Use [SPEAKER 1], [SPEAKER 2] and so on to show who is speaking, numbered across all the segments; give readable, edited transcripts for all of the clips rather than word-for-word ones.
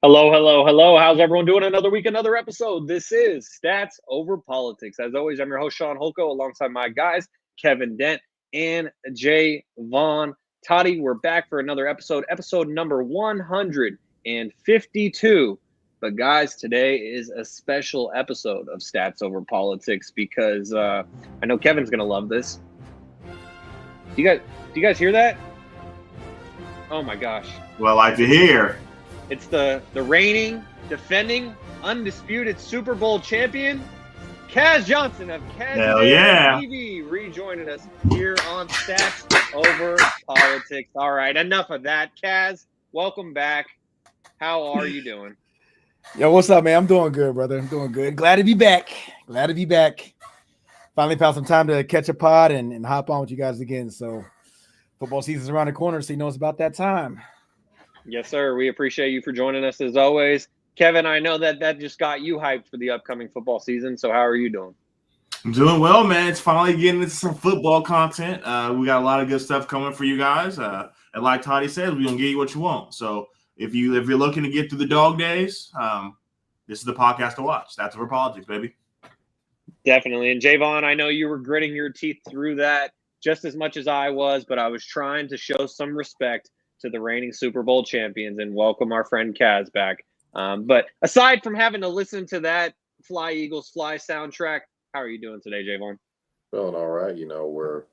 [SPEAKER 1] Hello, hello, hello. How's everyone doing? Another week, another episode. This is Stats Over Politics. As always, I'm your host, Shaun alongside my guys, Kevin Dent and Jaevon. Toddy, we're back for another episode number 152. But guys, today is a special episode of Stats Over Politics because I know Kevin's going to love this. Do you guys hear that? Oh my gosh.
[SPEAKER 2] Well, I like to hear.
[SPEAKER 1] It's the reigning, defending, undisputed Super Bowl champion, Kaz Johnson of Kazzybear TV, rejoining us here on Stats Over Politics. All right, enough of that. Kaz, welcome back. How are you doing?
[SPEAKER 3] Yo, what's up, man? I'm doing good, brother. I'm doing good. Glad to be back. Finally found some time to catch a pod and hop on with you guys again. So football season's around the corner, so you know it's about that time.
[SPEAKER 1] Yes, sir. We appreciate you for joining us as always. Kevin, I know that just got you hyped for the upcoming football season. So how are you doing?
[SPEAKER 2] I'm doing well, man. It's finally getting into some football content. We got a lot of good stuff coming for you guys. And like Toddy said, we're going to give you what you want. So if you're looking to get through the dog days, this is the podcast to watch. That's Over Politics, baby.
[SPEAKER 1] Definitely. And Jaevon, I know you were gritting your teeth through that just as much as I was, but I was trying to show some respect to the reigning Super Bowl champions and welcome our friend Kaz back. But aside from having to listen to that Fly Eagles Fly soundtrack, how are you doing today, Jaevon?
[SPEAKER 4] Feeling all right. You know, we're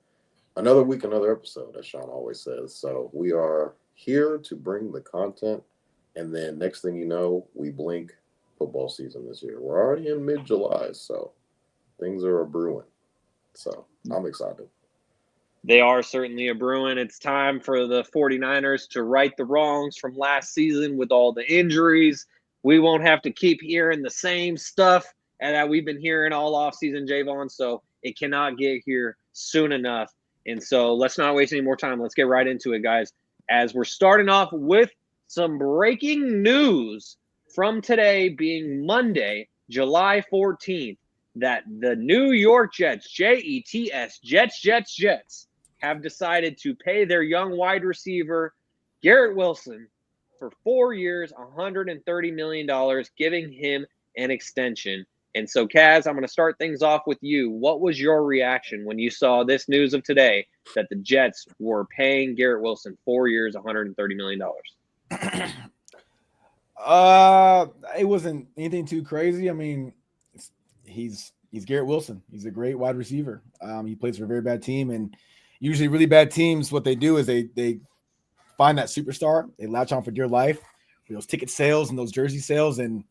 [SPEAKER 4] another week, another episode, as Shaun always says. So we are here to bring the content. And then next thing you know, we blink football season this year. We're already in mid-July, so things are brewing. So I'm excited.
[SPEAKER 1] They are certainly a brewing. It's time for the 49ers to right the wrongs from last season with all the injuries. We won't have to keep hearing the same stuff that we've been hearing all offseason, Jaevon, so it cannot get here soon enough. And so let's not waste any more time. Let's get right into it, guys, as we're starting off with some breaking news from today being Monday, July 14th, that the New York Jets, Jets, Jets, have decided to pay their young wide receiver, Garrett Wilson, for 4 years, $130 million, giving him an extension. And so, Kaz, I'm going to start things off with you. What was your reaction when you saw this news of today that the Jets were paying Garrett Wilson 4 years, $130 million?
[SPEAKER 3] It wasn't anything too crazy. I mean, he's Garrett Wilson. He's a great wide receiver. He plays for a very bad team, and usually really bad teams, what they do is they find that superstar, they latch on for dear life for those ticket sales and those jersey sales. And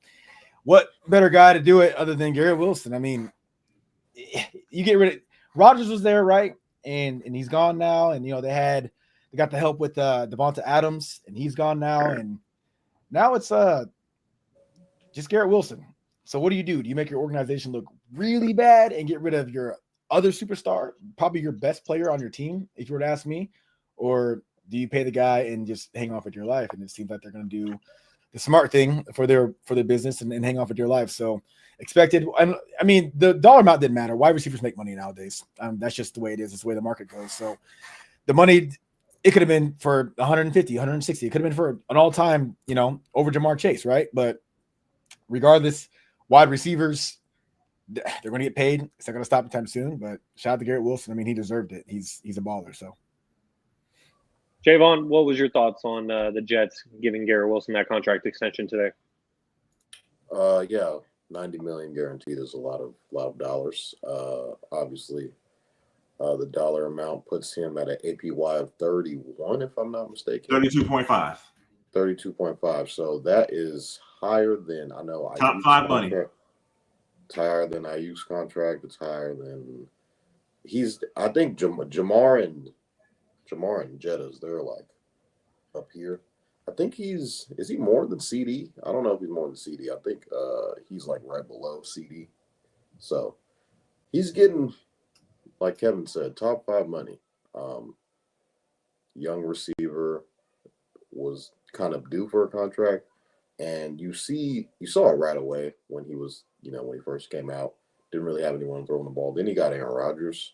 [SPEAKER 3] what better guy to do it other than Garrett Wilson? I mean, you get rid of Rodgers was there, right? And he's gone now. And, you know, they got the help with Devonta Adams, and he's gone now. And now it's just Garrett Wilson. So what do? Do you make your organization look really bad and get rid of your other superstar, probably your best player on your team, if you were to ask me? Or do you pay the guy and just hang off with your life? And it seems like they're going to do the smart thing for their business and hang off with your life. So expected. I mean, the dollar amount didn't matter. Wide receivers make money nowadays. That's just the way it is. It's the way the market goes. So the money, it could have been for 150, 160. It could have been for an all-time, you know, over Jamar Chase, right? But regardless, wide receivers, they're going to get paid. It's not going to stop anytime soon, but shout out to Garrett Wilson. I mean, he deserved it. He's a baller. So,
[SPEAKER 1] Jaevon, what was your thoughts on the Jets giving Garrett Wilson that contract extension today?
[SPEAKER 4] Yeah, $90 million guaranteed is a lot of dollars. Obviously, the dollar amount puts him at an APY of 31, if I'm not mistaken.
[SPEAKER 2] 32.5.
[SPEAKER 4] 32.5. So that is higher than I know.
[SPEAKER 2] Top five money.
[SPEAKER 4] It's higher than Ayuk's contract. It's higher than I think Jamar and Jetta's, they're like up here. I think is he more than CD? I don't know if he's more than CD. I think he's like right below CD. So he's getting, like Kevin said, top five money. Young receiver, was kind of due for a contract. And you saw it right away when he was, when he first came out, didn't really have anyone throwing the ball. Then he got Aaron Rodgers.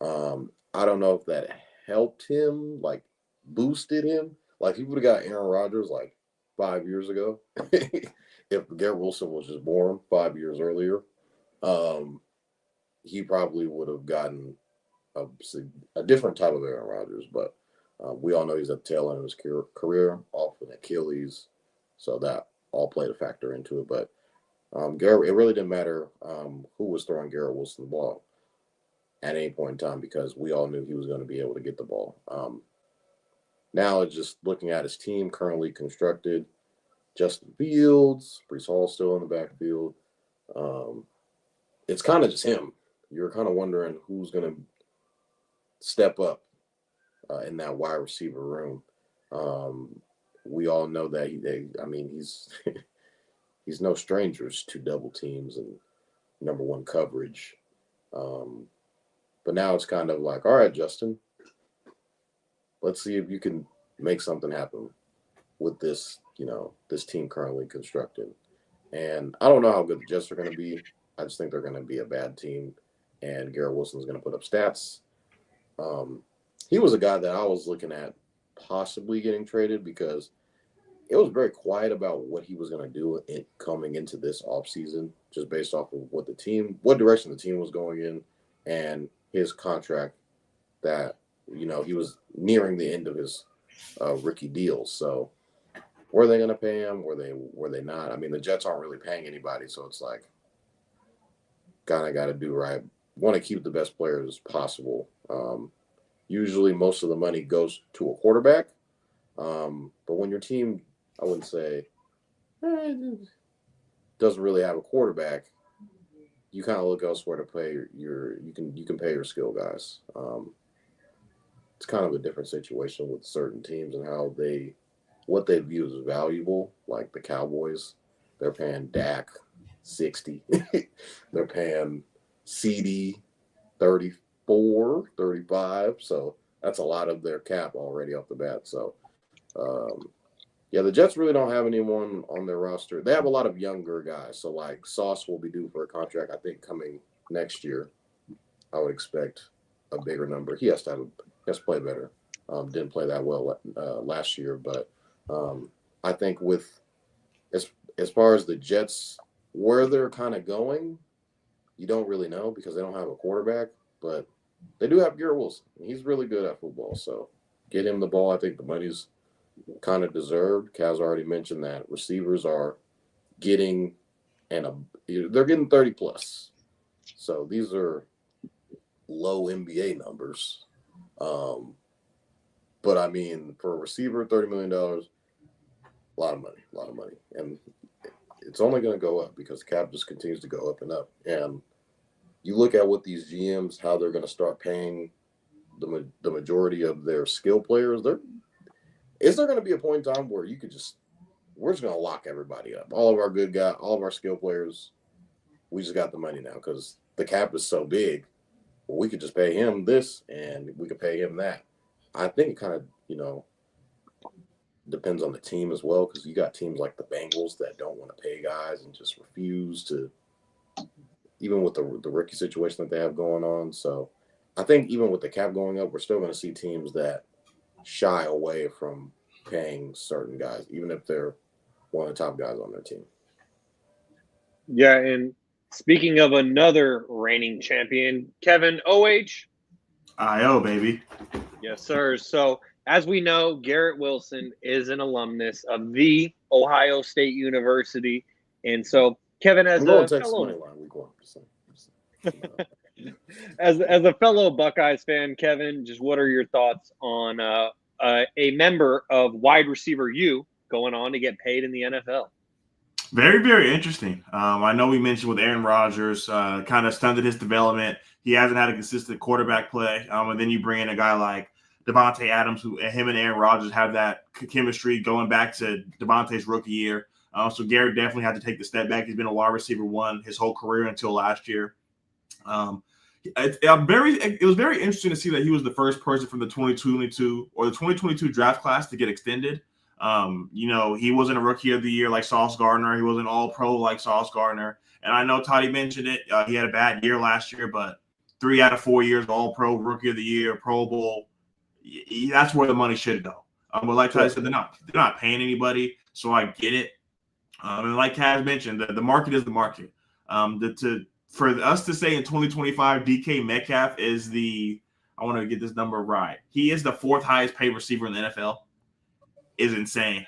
[SPEAKER 4] I don't know if that helped him, like boosted him. Like he would have got Aaron Rodgers, like 5 years ago. If Garrett Wilson was just born 5 years earlier, he probably would have gotten a different type of Aaron Rodgers. But we all know he's at the tail end of his career, off an Achilles, so that all played a factor into it. But Garrett, it really didn't matter who was throwing Garrett Wilson the ball at any point in time, because we all knew he was going to be able to get the ball. Now it's just looking at his team currently constructed. Justin Fields, Breece Hall still in the backfield. It's kind of just him. You're kind of wondering who's going to step up in that wide receiver room. We all know that he's he's no strangers to double teams and number one coverage. But now it's kind of like, all right, Justin, let's see if you can make something happen with this, this team currently constructed. And I don't know how good the Jets are going to be. I just think they're going to be a bad team, and Garrett Wilson's going to put up stats. He was a guy that I was looking at possibly getting traded, because it was very quiet about what he was going to do coming into this offseason, just based off of what direction the team was going in, and his contract that, he was nearing the end of his rookie deal. So were they going to pay him? Were they not? I mean, the Jets aren't really paying anybody, so it's like, kind of got to do right. Want to keep the best players possible. Usually most of the money goes to a quarterback. But when your team, I wouldn't say, doesn't really have a quarterback, you kind of look elsewhere to pay you can pay your skill guys. It's kind of a different situation with certain teams and what they view as valuable. Like the Cowboys, they're paying Dak 60. They're paying CD 34, 35. So that's a lot of their cap already off the bat. So, the Jets really don't have anyone on their roster. They have a lot of younger guys. So, like, Sauce will be due for a contract, I think, coming next year. I would expect a bigger number. He has to play better. Didn't play that well last year. But I think as far as the Jets, where they're kind of going, you don't really know, because they don't have a quarterback. But they do have Garrett Wilson. He's really good at football. So get him the ball. I think the money's kind of deserved. Kaz already mentioned that receivers are getting they're getting 30 plus. So these are low NBA numbers. But I mean, for a receiver, $30 million, a lot of money. And it's only going to go up, because the cap just continues to go up and up. And you look at what these GMs, how they're going to start paying the majority of their skill players. Is there going to be a point in time where we're just going to lock everybody up? All of our good guys, all of our skill players, we just got the money now because the cap is so big. Well, we could just pay him this and we could pay him that. I think it kind of, depends on the team as well, because you got teams like the Bengals that don't want to pay guys and just refuse to, even with the rookie situation that they have going on. So I think even with the cap going up, we're still going to see teams that shy away from paying certain guys, even if they're one of the top guys on their team.
[SPEAKER 1] Yeah, and speaking of another reigning champion, Kevin OH.
[SPEAKER 2] IO, baby.
[SPEAKER 1] Yes, sir. So as we know, Garrett Wilson is an alumnus of the Ohio State University. And so Kevin, as a fellow Buckeyes fan, Kevin, just what are your thoughts on a member of wide receiver U going on to get paid in the NFL?
[SPEAKER 2] Very, very interesting. I know we mentioned with Aaron Rodgers, kind of stunted his development. He hasn't had a consistent quarterback play. And then you bring in a guy like Devontae Adams, who him and Aaron Rodgers have that chemistry going back to Devontae's rookie year. So Garrett definitely had to take the step back. He's been a wide receiver one his whole career until last year. It was very interesting to see that he was the first person from the 2022 draft class to get extended. He wasn't a rookie of the year like Sauce Gardner. He wasn't all pro like Sauce Gardner. And I know Toddy mentioned it. He had a bad year last year, but 3 out of 4 years, all pro, rookie of the year, Pro Bowl. That's where the money should go. But like Toddy said, they're not paying anybody. so I get it. And like Kaz mentioned, the market is the market. For us to say in 2025, DK Metcalf is I want to get this number right. He is the 4th highest paid receiver in the NFL. Is insane.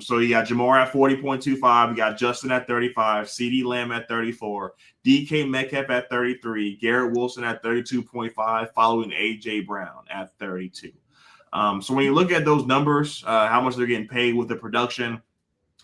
[SPEAKER 2] So you got Jamar at 40.25, you got Justin at 35, CeeDee Lamb at 34, DK Metcalf at 33, Garrett Wilson at 32.5, following AJ Brown at 32. So when you look at those numbers, how much they're getting paid with the production,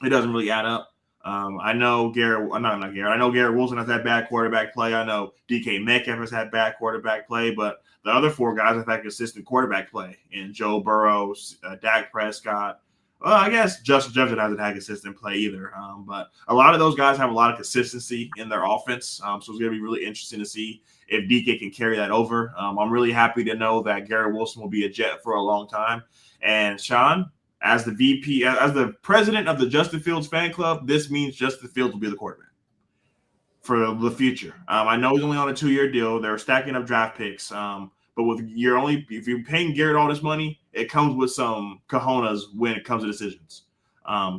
[SPEAKER 2] it doesn't really add up. I know Garrett Wilson has had bad quarterback play. I know DK Metcalf has had bad quarterback play, but the other 4 guys have had consistent quarterback play in Joe Burrow, Dak Prescott. Well, I guess Justin Jefferson hasn't had consistent play either. But a lot of those guys have a lot of consistency in their offense. So it's going to be really interesting to see if DK can carry that over. I'm really happy to know that Garrett Wilson will be a Jet for a long time. And Shaun, as the VP, as the president of the Justin Fields fan club, this means Justin Fields will be the quarterback for the future. I know he's only on a 2-year deal. They're stacking up draft picks. But if you're paying Garrett all this money, it comes with some cojones when it comes to decisions.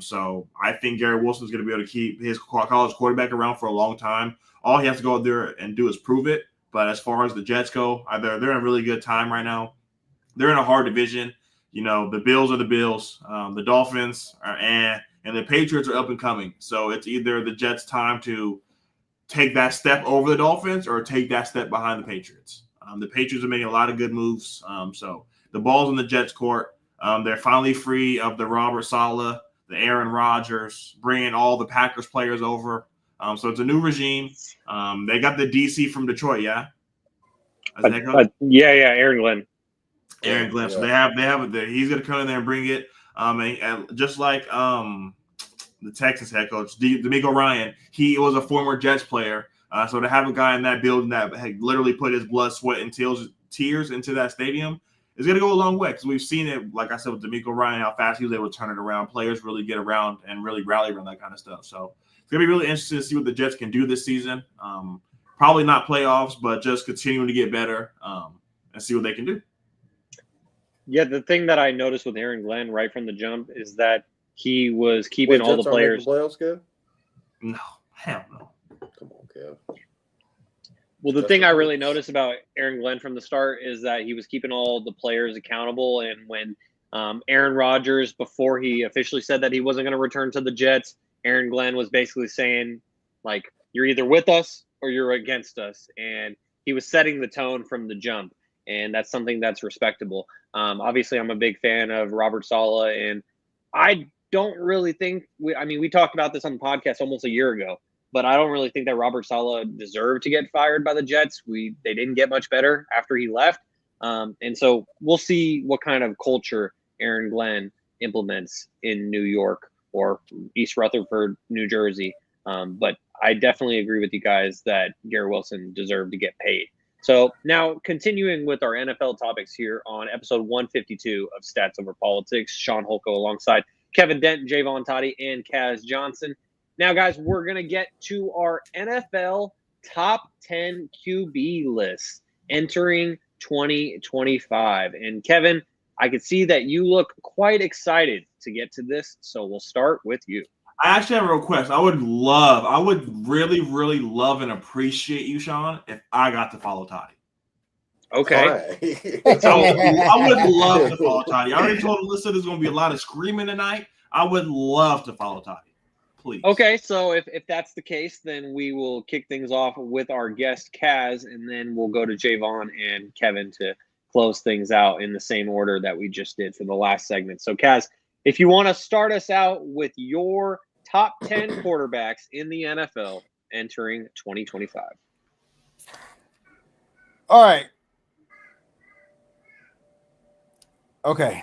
[SPEAKER 2] So I think Garrett Wilson is going to be able to keep his college quarterback around for a long time. All he has to go out there and do is prove it. But as far as the Jets go, they're in a really good time right now. They're in a hard division. The Bills are the Bills. The Dolphins are and the Patriots are up and coming. So it's either the Jets' time to take that step over the Dolphins or take that step behind the Patriots. The Patriots are making a lot of good moves. So the ball's in the Jets' court. They're finally free of the Robert Saleh, the Aaron Rodgers, bringing all the Packers players over. So it's a new regime. They got the DC from Detroit, yeah?
[SPEAKER 1] Yeah, Aaron Glenn.
[SPEAKER 2] Aaron Glenn. So they have he's going to come in there and bring it. And just like the Texans head coach, D'Amico Ryan, he was a former Jets player. So to have a guy in that building that had literally put his blood, sweat, and tears into that stadium is going to go a long way, because we've seen it, like I said, with D'Amico Ryan, how fast he was able to turn it around. Players really get around and really rally around that kind of stuff. So it's going to be really interesting to see what the Jets can do this season. Probably not playoffs, but just continuing to get better and see what they can do.
[SPEAKER 1] Yeah, the thing that I noticed with Aaron Glenn right from the jump is that he was keeping all the players.
[SPEAKER 4] Playoffs, Kev?
[SPEAKER 2] No, hell no.
[SPEAKER 4] Come on, Kev.
[SPEAKER 1] Well, the thing I really noticed about Aaron Glenn from the start is that he was keeping all the players accountable. And when Aaron Rodgers, before he officially said that he wasn't going to return to the Jets, Aaron Glenn was basically saying, like, you're either with us or you're against us. And he was setting the tone from the jump. And that's something that's respectable. Obviously, I'm a big fan of Robert Saleh, and I don't really think we talked about this on the podcast almost a year ago, but I don't really think that Robert Saleh deserved to get fired by the Jets. They didn't get much better after he left. And so we'll see what kind of culture Aaron Glenn implements in New York or East Rutherford, New Jersey. But I definitely agree with you guys that Garrett Wilson deserved to get paid. So now continuing with our NFL topics here on episode 152 of Stats Over Politics, Shaun Holko alongside Kevin Dent, Jaevon Toddy, and Kaz Johnson. Now, guys, we're going to get to our NFL top 10 QB list entering 2025. And Kevin, I could see that you look quite excited to get to this, so we'll start with you.
[SPEAKER 2] I actually have a request. I would really, really love and appreciate you, Shaun, if I got to follow Toddy.
[SPEAKER 1] Okay.
[SPEAKER 2] So I would love to follow Toddy. I already told Alyssa there's going to be a lot of screaming tonight. I would love to follow Toddy. Please.
[SPEAKER 1] Okay, so if that's the case, then we will kick things off with our guest, Kaz, and then we'll go to Jaevon and Kevin to close things out in the same order that we just did for the last segment. So, Kaz, if you want to start us out with your top 10 quarterbacks in the NFL entering 2025.
[SPEAKER 3] All right. Okay.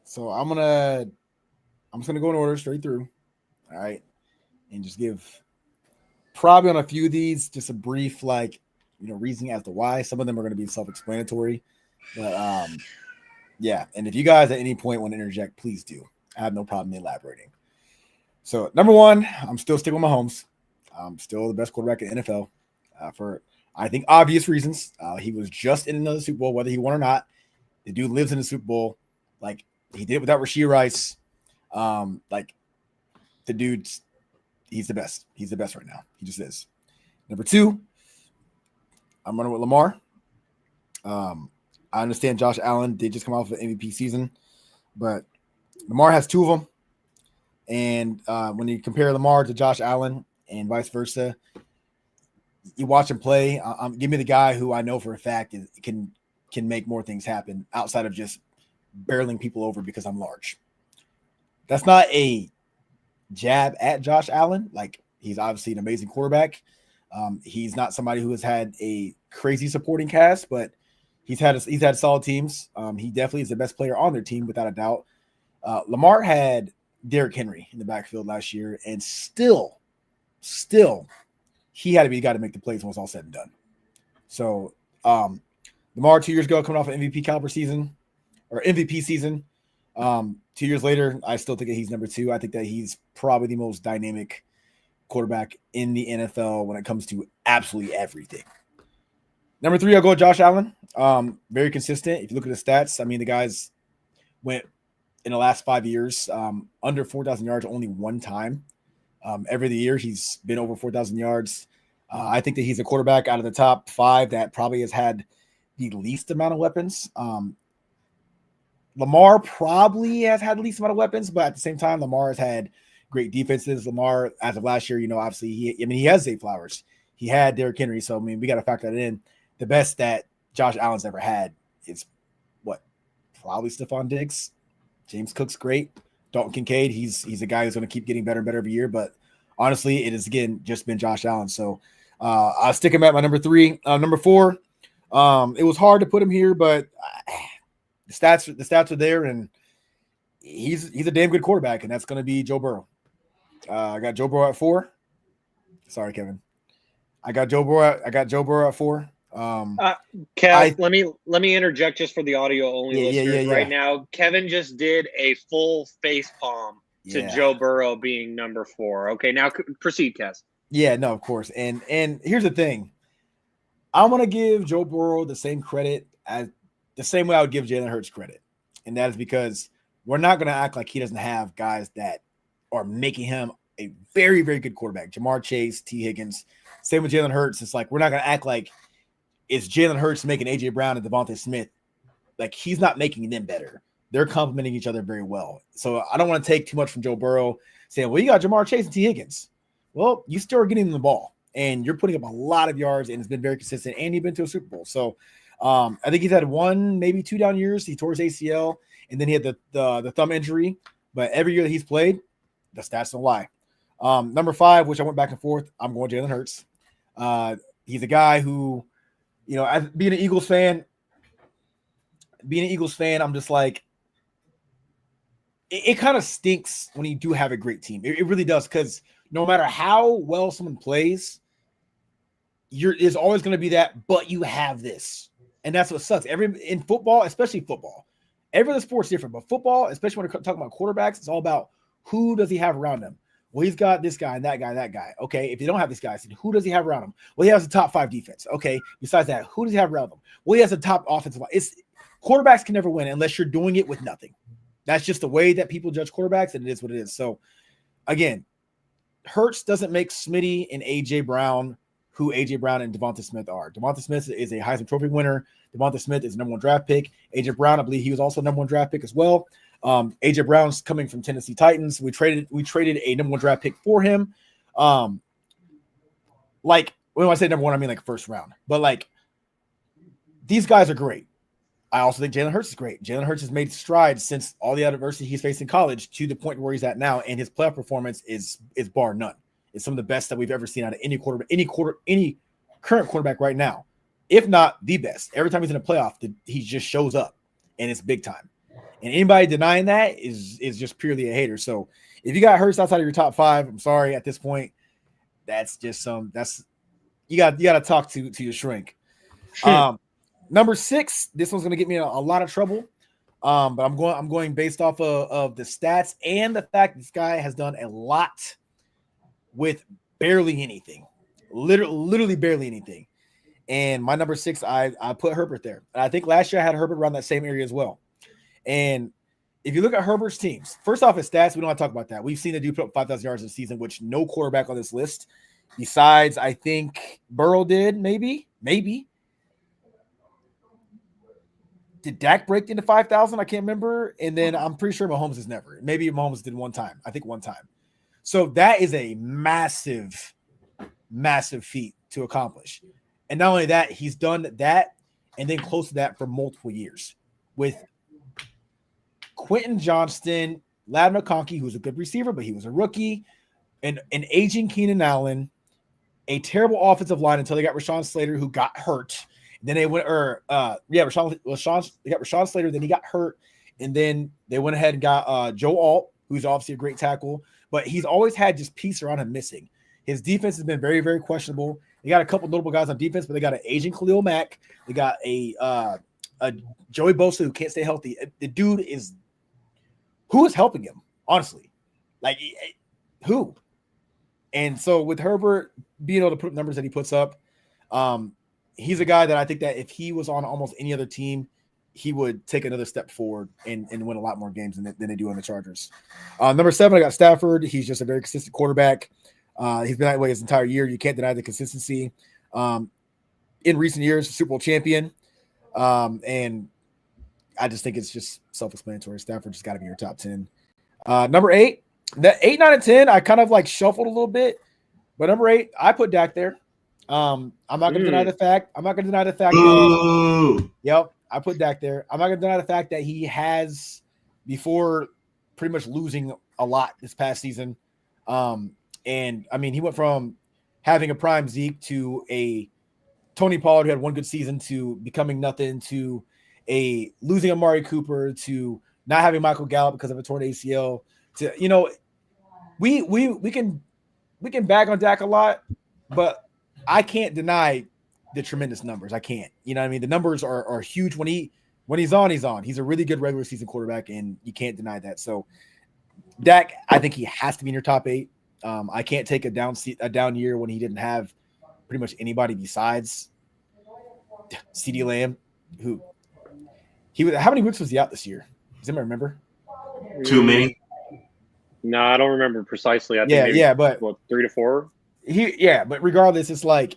[SPEAKER 3] So I'm just gonna go in order straight through. All right. And just give probably on a few of these just a brief reasoning as to why. Some of them are going to be self-explanatory. But yeah, and if you guys at any point want to interject, please do. I have no problem elaborating. So, number one, I'm still sticking with Mahomes. I'm still the best quarterback in the NFL for, I think, obvious reasons. He was just in another Super Bowl, whether he won or not. The dude lives in the Super Bowl. Like, he did it without Rashee Rice. Like the dude's, he's the best. He's the best right now. He just is. Number 2, I'm running with Lamar. I understand Josh Allen did just come off of an MVP season, but Lamar has 2 of them. And when you compare Lamar to Josh Allen and vice versa, you watch him play. Give me the guy who I know for a fact can make more things happen outside of just barreling people over because I'm large. That's not a jab at Josh Allen. Like, he's obviously an amazing quarterback. He's not somebody who has had a crazy supporting cast, but he's had solid teams. He definitely is the best player on their team without a doubt. Lamar had Derrick Henry in the backfield last year, and still he had to be the guy to make the plays when it's all said and done. So Lamar 2 years ago coming off an MVP caliber season or MVP season. 2 years later, I still think that he's number 2. I think that he's probably the most dynamic quarterback in the NFL when it comes to absolutely everything. Number 3, I'll go with Josh Allen. Very consistent. If you look at the stats, I mean, the guys went in the last 5 years under 4,000 yards only one time. Every year he's been over 4,000 yards. I think that he's a quarterback out of the top 5 that probably has had the least amount of weapons. Lamar probably has had the least amount of weapons, but at the same time, Lamar has had great defenses. Lamar, as of last year, obviously he has Zay Flowers. He had Derrick Henry. So, I mean, we got to factor that in. The best that Josh Allen's ever had is probably Stephon Diggs. James Cook's great. Dalton Kincaid, he's a guy who's going to keep getting better and better every year. But honestly, it has, again, just been Josh Allen. So I'll stick him at my number 3. Number 4, it was hard to put him here, but the stats are there, and he's a damn good quarterback, and that's going to be Joe Burrow. I got Joe Burrow at 4. Sorry, Kevin. I got Joe Burrow at 4.
[SPEAKER 1] Kev, let me interject just for the audio only listeners right now. Kevin just did a full face palm to Joe Burrow being number 4. Okay, now proceed, Kaz.
[SPEAKER 3] Yeah, no, of course. And here's the thing. I want to give Joe Burrow the same credit as the same way I would give Jalen Hurts credit. And that is because we're not going to act like he doesn't have guys that are making him a very, very good quarterback. Jamar Chase, T. Higgins. Same with Jalen Hurts. It's like we're not going to act like it's Jalen Hurts making A.J. Brown and Devontae Smith. Like, he's not making them better. They're complementing each other very well. So I don't want to take too much from Joe Burrow saying, well, you got Jamar Chase and T. Higgins. Well, you still are getting them the ball, and you're putting up a lot of yards, and it's been very consistent, and you've been to a Super Bowl. So I think he's had 1, maybe 2 down years. He tore his ACL, and then he had the thumb injury. But every year that he's played, the stats don't lie. Number 5, which I went back and forth, I'm going Jalen Hurts. He's a guy who, as being an Eagles fan, I'm just like, it kind of stinks when you do have a great team. It really does, because no matter how well someone plays, there's always going to be that, but you have this. And that's what sucks. In football, especially football, every other sport's different, but football, especially when we're talking about quarterbacks, it's all about who does he have around him. Well, he's got this guy and that guy, that guy. Okay, if you don't have these guys, who does he have around him? Well, he has a top 5 defense. Okay, besides that, who does he have around him? Well, he has a top offensive line. Quarterbacks can never win unless you're doing it with nothing. That's just the way that people judge quarterbacks, and it is what it is. So, again, Hurts doesn't make Smitty and A.J. Brown who A.J. Brown and Devonta Smith are. Devonta Smith is a Heisman Trophy winner. Devonta Smith is the number 1 draft pick. A.J. Brown, I believe he was also number 1 draft pick as well. A.J. Brown's coming from Tennessee Titans. We traded a number 1 draft pick for him. Like, when I say number 1, I mean like first round. But like, these guys are great. I also think Jalen Hurts is great. Jalen Hurts has made strides since all the adversity he's faced in college to the point where he's at now, and his playoff performance is bar none. It's some of the best that we've ever seen out of any current quarterback right now, if not the best. Every time he's in a playoff, he just shows up, and it's big time. And anybody denying that is just purely a hater. So if you got Hurts outside of your top 5, I'm sorry at this point. That's just you got to talk to your shrink. Number 6, this one's going to get me in a lot of trouble. But I'm going based off of the stats and the fact this guy has done a lot with barely anything, literally barely anything. And my number 6, I put Herbert there. And I think last year I had Herbert around that same area as well. And if you look at Herbert's teams, first off, his stats, we don't want to talk about that. We've seen the dude put up 5,000 yards in a season, which no quarterback on this list, besides I think Burrow did, maybe. Did Dak break into 5,000? I can't remember. And then I'm pretty sure Mahomes has never. Maybe Mahomes did one time. I think one time. So that is a massive, massive feat to accomplish. And not only that, he's done that and then close to that for multiple years with Quentin Johnston, Ladd McConkey, who's a good receiver, but he was a rookie, and an aging Keenan Allen, a terrible offensive line until they got Rashawn Slater, who got hurt. Then they went, they got Rashawn Slater, then he got hurt, and then they went ahead and got Joe Alt, who's obviously a great tackle, but he's always had just pieces around him missing. His defense has been very, very questionable. They got a couple notable guys on defense, but they got an aging Khalil Mack. They got a Joey Bosa who can't stay healthy. The dude is – who is helping him, honestly? Like, who? And so with Herbert being able to put up numbers that he puts up, he's a guy that I think that if he was on almost any other team, he would take another step forward and win a lot more games than they do on the Chargers. Number 7, I got Stafford. He's just a very consistent quarterback. He's been that way his entire year. You can't deny the consistency. In recent years, Super Bowl champion. And I just think it's just self-explanatory. Stafford just got to be your top 10. Number 8, that 8, 9, and 10, I kind of like shuffled a little bit. But number 8, I put Dak there. I'm not going to deny the fact. Yep, I put Dak there. I'm not going to deny the fact that he has, before pretty much losing a lot this past season. And I mean, he went from having a prime Zeke to a Tony Pollard who had one good season to becoming nothing to a losing Amari Cooper to not having Michael Gallup because of a torn ACL to, you know, we can bag on Dak a lot, but I can't deny the tremendous numbers. I can't, you know what I mean? The numbers are huge when he's on, he's on. He's a really good regular season quarterback and you can't deny that. So Dak, I think he has to be in your top 8. I can't take a down year when he didn't have pretty much anybody besides CeeDee Lamb, who how many weeks was he out this year? Does anybody remember?
[SPEAKER 2] Too many.
[SPEAKER 1] No, I don't remember precisely. I think
[SPEAKER 3] but
[SPEAKER 1] 3 to 4.
[SPEAKER 3] But regardless, it's like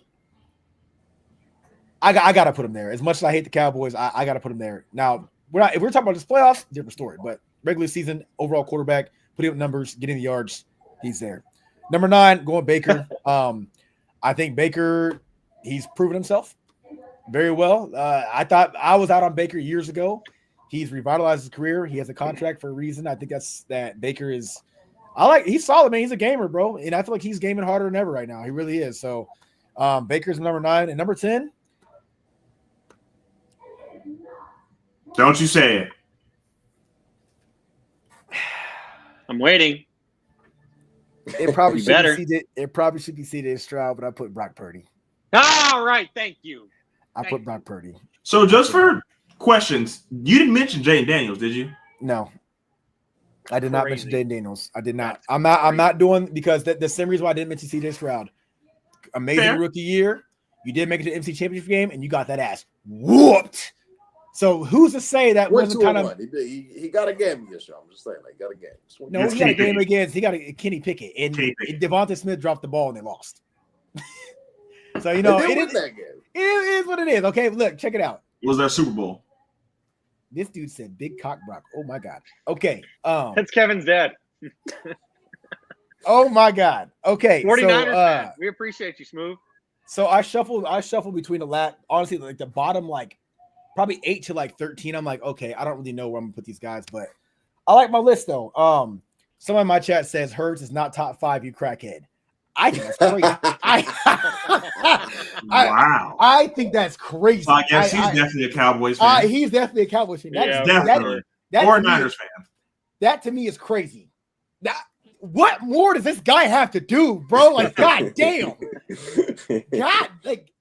[SPEAKER 3] I got to put him there. As much as I hate the Cowboys, I got to put him there. Now, if we're talking about this playoffs, different story. But regular season, overall quarterback, putting up numbers, getting the yards, he's there. Number 9, going Baker. I think Baker, he's proven himself very well. I thought I was out on Baker years ago. He's revitalized his career. He has a contract for a reason. I think that Baker is he's solid, man. He's a gamer, bro. And I feel like he's gaming harder than ever right now. He really is. So Baker's number 9. And number 10.
[SPEAKER 2] Don't you say it.
[SPEAKER 1] I'm waiting.
[SPEAKER 3] It probably should be CJ Stroud, but I put Brock Purdy.
[SPEAKER 1] All right, thank you.
[SPEAKER 3] I put Brock Purdy.
[SPEAKER 2] So just for questions, you didn't mention Jaden Daniels, did you?
[SPEAKER 3] No, I did not mention Jaden Daniels. I did not. I'm not doing because the same reason why I didn't mention CJ Stroud. Amazing rookie year. You did make it to the MC Championship game, and you got that ass whooped. So who's to say that wasn't kind of
[SPEAKER 4] he got a game against you? I'm just saying, like, got a game.
[SPEAKER 3] No, he got a game against. He got a Kenny Pickett, and Devonta Smith dropped the ball and they lost. So you know it is what it is. Okay, look, check it out.
[SPEAKER 2] It was that Super Bowl.
[SPEAKER 3] This dude said "Big Cock Brock." Oh my God. Okay,
[SPEAKER 1] that's Kevin's dad.
[SPEAKER 3] Oh my God. Okay,
[SPEAKER 1] 49ers fan. We appreciate you, Smooth.
[SPEAKER 3] So I shuffled between honestly, like the bottom, like probably 8 to like 13. I'm like, okay, I don't really know where I'm gonna put these guys, but I like my list though. Someone in my chat says Hurts is not top 5, you crackhead. I think that's crazy.
[SPEAKER 2] Wow.
[SPEAKER 3] I think that's crazy.
[SPEAKER 2] So I guess he's definitely a Cowboys fan.
[SPEAKER 3] He's definitely a Cowboys fan.
[SPEAKER 2] Definitely. Or a Niners fan.
[SPEAKER 3] That to me is crazy. What more does this guy have to do, bro? Like, God damn. God, like,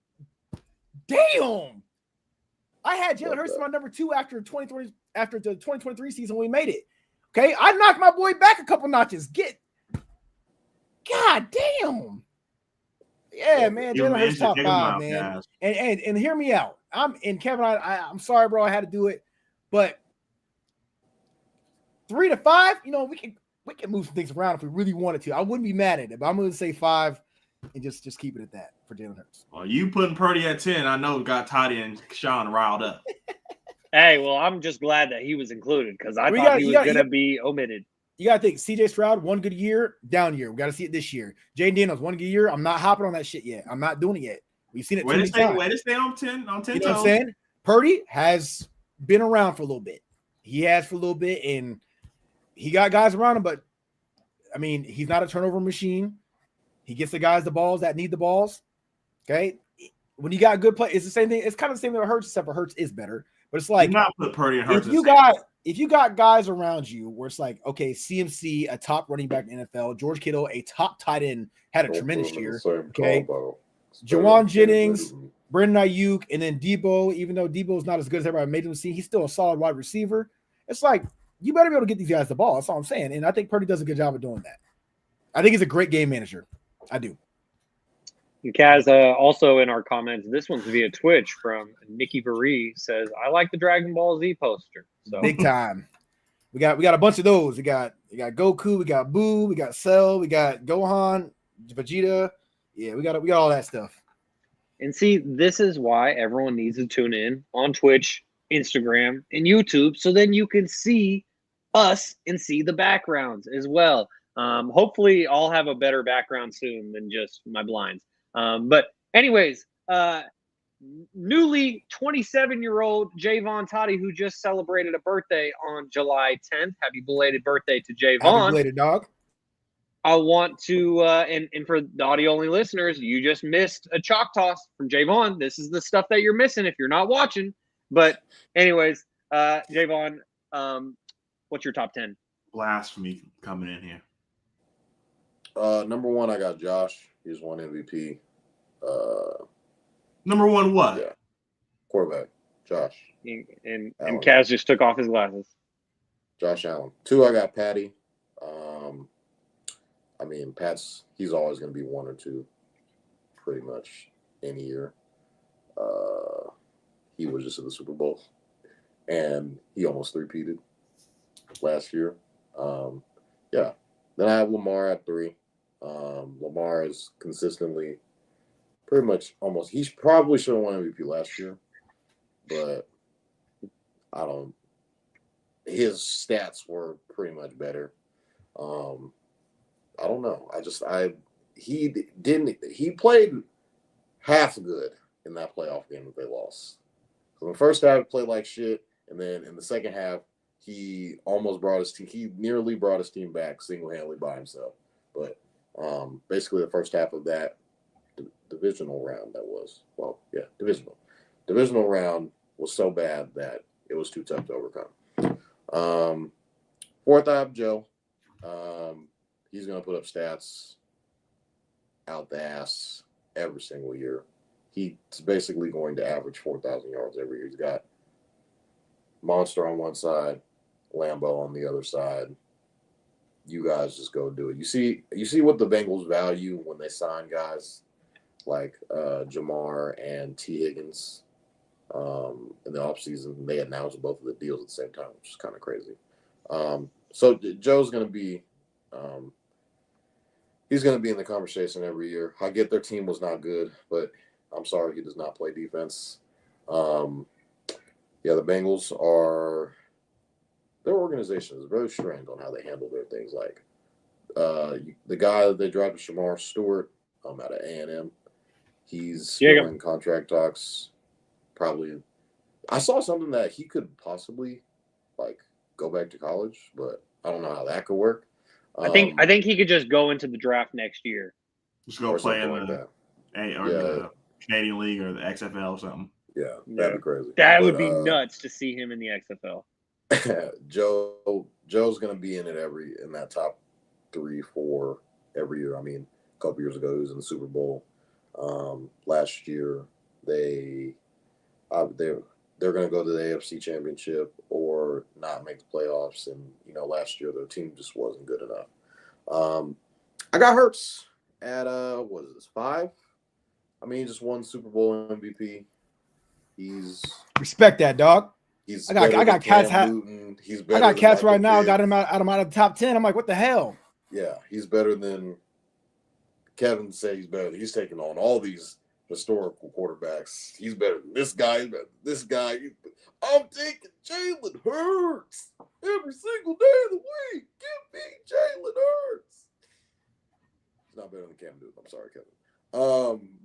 [SPEAKER 3] damn. I had Jalen Hurts my number 2 after the 2023 season when we made it. Okay, I knocked my boy back a couple notches. God damn. Yeah, man. Jalen Hurts top 5, man. Guys. And hear me out. Kevin, I'm sorry, bro. I had to do it, but 3 to 5, we can move some things around if we really wanted to. I wouldn't be mad at it, but I'm going to say 5 and just keep it at that for Jalen Hurts.
[SPEAKER 2] Well, you putting Purdy at 10, I know got Toddy and Shaun riled up.
[SPEAKER 1] Hey, well, I'm just glad that he was included because I thought he was going to be omitted.
[SPEAKER 3] You got to think, C.J. Stroud, one good year, down year. We got to see it this year. Jaden Daniels, one good year. I'm not hopping on that shit yet. I'm not doing it yet. We've seen it too many times.
[SPEAKER 2] Way to stay on 10
[SPEAKER 3] You know
[SPEAKER 2] toes.
[SPEAKER 3] what I'm saying? Purdy has been around for a little bit. He has for a little bit, and he got guys around him, but, I mean, he's not a turnover machine. He gets the guys the balls that need the balls, okay? When you got good play, it's the same thing. It's kind of the same thing with Hurts, except for Hurts is better. But it's like,
[SPEAKER 2] do not put Purdy and Hurts
[SPEAKER 3] if you got guys around you where it's like, okay, CMC, a top running back in the NFL, George Kittle, a top tight end, had a tremendous year. Okay, Jawan Jennings, Brandon Ayuk, and then Debo. Even though Debo's not as good as everybody made him seem, he's still a solid wide receiver. It's like you better be able to get these guys the ball. That's all I'm saying. And I think Purdy does a good job of doing that. I think he's a great game manager. I do.
[SPEAKER 1] And Kaz, also in our comments, this one's via Twitch from Nikki Varee says, I like the Dragon Ball Z poster. So
[SPEAKER 3] big time. We got a bunch of those. We got Goku, we got Boo, we got Cell, we got Gohan, Vegeta. Yeah, we got all that stuff.
[SPEAKER 1] And see, this is why everyone needs to tune in on Twitch, Instagram, and YouTube, so then you can see us and see the backgrounds as well. Hopefully I'll have a better background soon than just my blinds. But anyways, newly 27-year-old Jaevon Toddy, who just celebrated a birthday on July 10th. Happy belated birthday to Jaevon.
[SPEAKER 3] Happy belated, dog.
[SPEAKER 1] I want to, and for the audio-only listeners, you just missed a chalk toss from Jaevon. This is the stuff that you're missing if you're not watching. But anyways, Jaevon, what's your top 10?
[SPEAKER 2] Blasphemy coming in here.
[SPEAKER 4] Number 1, I got Josh. He's won MVP.
[SPEAKER 2] Number 1 what?
[SPEAKER 4] Yeah. Quarterback. Josh.
[SPEAKER 1] And Kaz just took off his glasses.
[SPEAKER 4] Josh Allen. 2, I got Patty. I mean, he's always going to be 1 or 2 pretty much any year. He was just in the Super Bowl, and he almost three-peated last year. Yeah. Then I have Lamar at 3. Lamar is consistently pretty much almost – he probably should have won MVP last year, but his stats were pretty much better. I don't know. He played half good in that playoff game that they lost. So in the first half, he played like shit, and then in the second half, he nearly brought his team back single-handedly by himself. But basically the first half of that divisional round divisional round was so bad that it was too tough to overcome. 4th, I have Joe. He's going to put up stats out the ass every single year. He's basically going to average 4,000 yards every year. He's got Monster on one side, Lambo on the other side. You guys just go do it. You see what the Bengals value when they sign guys like Jamar and T. Higgins in the offseason. They announced both of the deals at the same time, which is kind of crazy. So Joe's going to be he's going to be in the conversation every year. I get their team was not good, but I'm sorry he does not play defense. Yeah, the Bengals their organization is very strange on how they handle their things. Like the guy that they drafted, Shamar Stewart, out of A&M, he's still in contract talks. Probably, I saw something that he could possibly go back to college, but I don't know how that could work.
[SPEAKER 1] I think he could just go into the draft next year.
[SPEAKER 2] Just go play in the Canadian League or the XFL or something.
[SPEAKER 4] Yeah, that'd be crazy.
[SPEAKER 1] That would be nuts to see him in the XFL.
[SPEAKER 4] Joe's going to be in that top 3-4 every year. I mean, a couple years ago, he was in the Super Bowl. Last year, they're going to go to the AFC Championship or not make the playoffs. And, last year, their team just wasn't good enough. I got Hurts at, 5? I mean, he just won Super Bowl MVP.
[SPEAKER 3] Respect that, dog. I got Cats.
[SPEAKER 4] Newton. He's better.
[SPEAKER 3] I got Cats right now.
[SPEAKER 4] Vick.
[SPEAKER 3] Got him out of the top 10. I'm like, what the hell?
[SPEAKER 4] Yeah, he's better than Kevin said. He's better. He's taking on all these historical quarterbacks. He's better than this guy. He's better than this guy. I'm taking Jalen Hurts every single day of the week. Give me Jalen Hurts. He's not better than Cam Newton. I'm sorry, Kevin.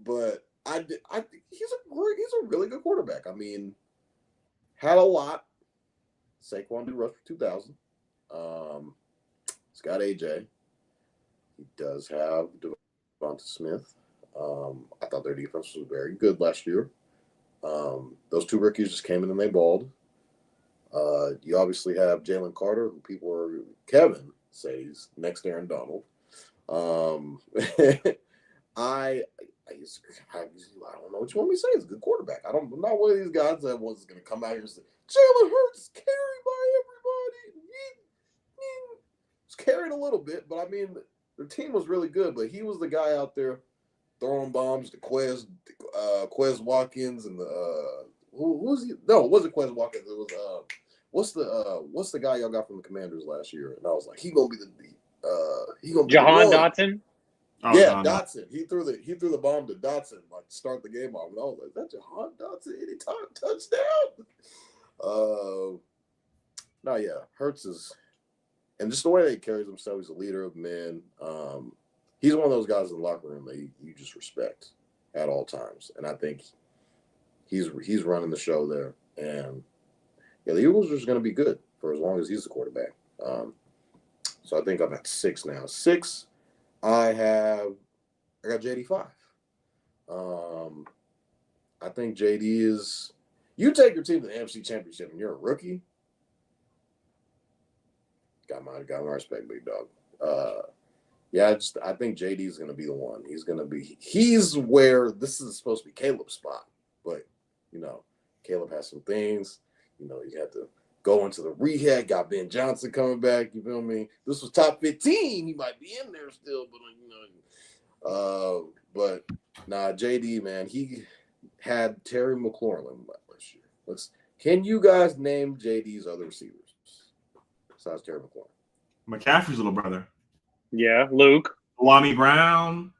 [SPEAKER 4] But I think he's a really good quarterback. I mean, had a lot. Saquon did rush for 2,000. He's got AJ. He does have Devonta Smith. I thought their defense was very good last year. Those two rookies just came in and they balled. You obviously have Jalen Carter, who Kevin says next to Aaron Donald. I don't know what you want me to say. He's a good quarterback. I'm not one of these guys that was going to come out here and say Jalen Hurts is carried by everybody. He was carried a little bit, but I mean, their team was really good. But he was the guy out there throwing bombs to Quez Watkins and who was he? No, it wasn't Quez Watkins. It was what's the guy y'all got from the Commanders last year? And I was like, he gonna be
[SPEAKER 1] Jahan Dotson.
[SPEAKER 4] Oh, yeah, Dotson. He threw the bomb to Dotson like to start the game off. And I was like, that's Jahan Dotson anytime touchdown. No, yeah, Hurts is, and just the way that he carries himself, he's a leader of men. He's one of those guys in the locker room that you just respect at all times, and I think he's running the show there. And yeah, the Eagles are just going to be good for as long as he's the quarterback. So I think I'm at 6 now. 6. I got JD 5. I think JD is. You take your team to the AFC Championship and you're a rookie. Got my respect, big dog. Yeah, I think JD is going to be the one. He's where this is supposed to be Caleb's spot, but Caleb has some things. He had to go into the rehab. Got Ben Johnson coming back. You feel me? This was top 15. He might be in there still, but nah, JD, man, he had Terry McLaurin last year. Can you guys name JD's other receivers besides Terry McLaurin?
[SPEAKER 2] McCaffrey's little brother.
[SPEAKER 1] Yeah, Luke.
[SPEAKER 2] Kwame Brown.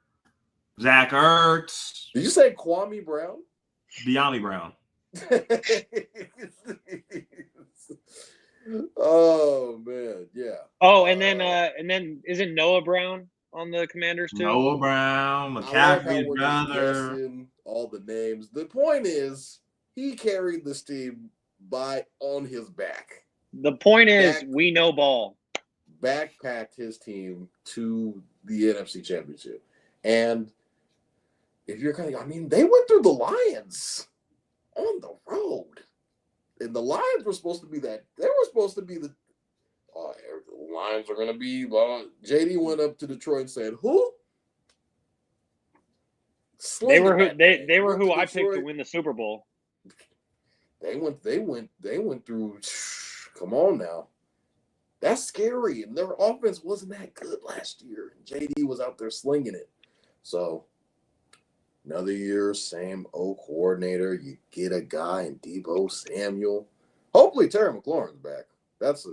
[SPEAKER 2] Zach Ertz.
[SPEAKER 4] Did you say Kwame Brown?
[SPEAKER 2] De'Ami Brown.
[SPEAKER 4] Oh man, yeah.
[SPEAKER 1] Oh, and then isn't Noah Brown on the Commanders too?
[SPEAKER 2] Noah Brown, McCaffrey's brother.
[SPEAKER 4] All the names. The point is, he carried this team on his back.
[SPEAKER 1] The point is, we know ball.
[SPEAKER 4] Backpacked his team to the NFC Championship, and if you're they went through the Lions on the road. And the Lions were supposed to be that. They were supposed to be the Lions are going to be. JD went up to Detroit and said, "Who?"
[SPEAKER 1] They were who I picked to win the Super Bowl.
[SPEAKER 4] They went through. Come on now, that's scary. And their offense wasn't that good last year. And JD was out there slinging it. So another year, same old coordinator. You get a guy in Deebo Samuel. Hopefully Terry McLaurin's back. That's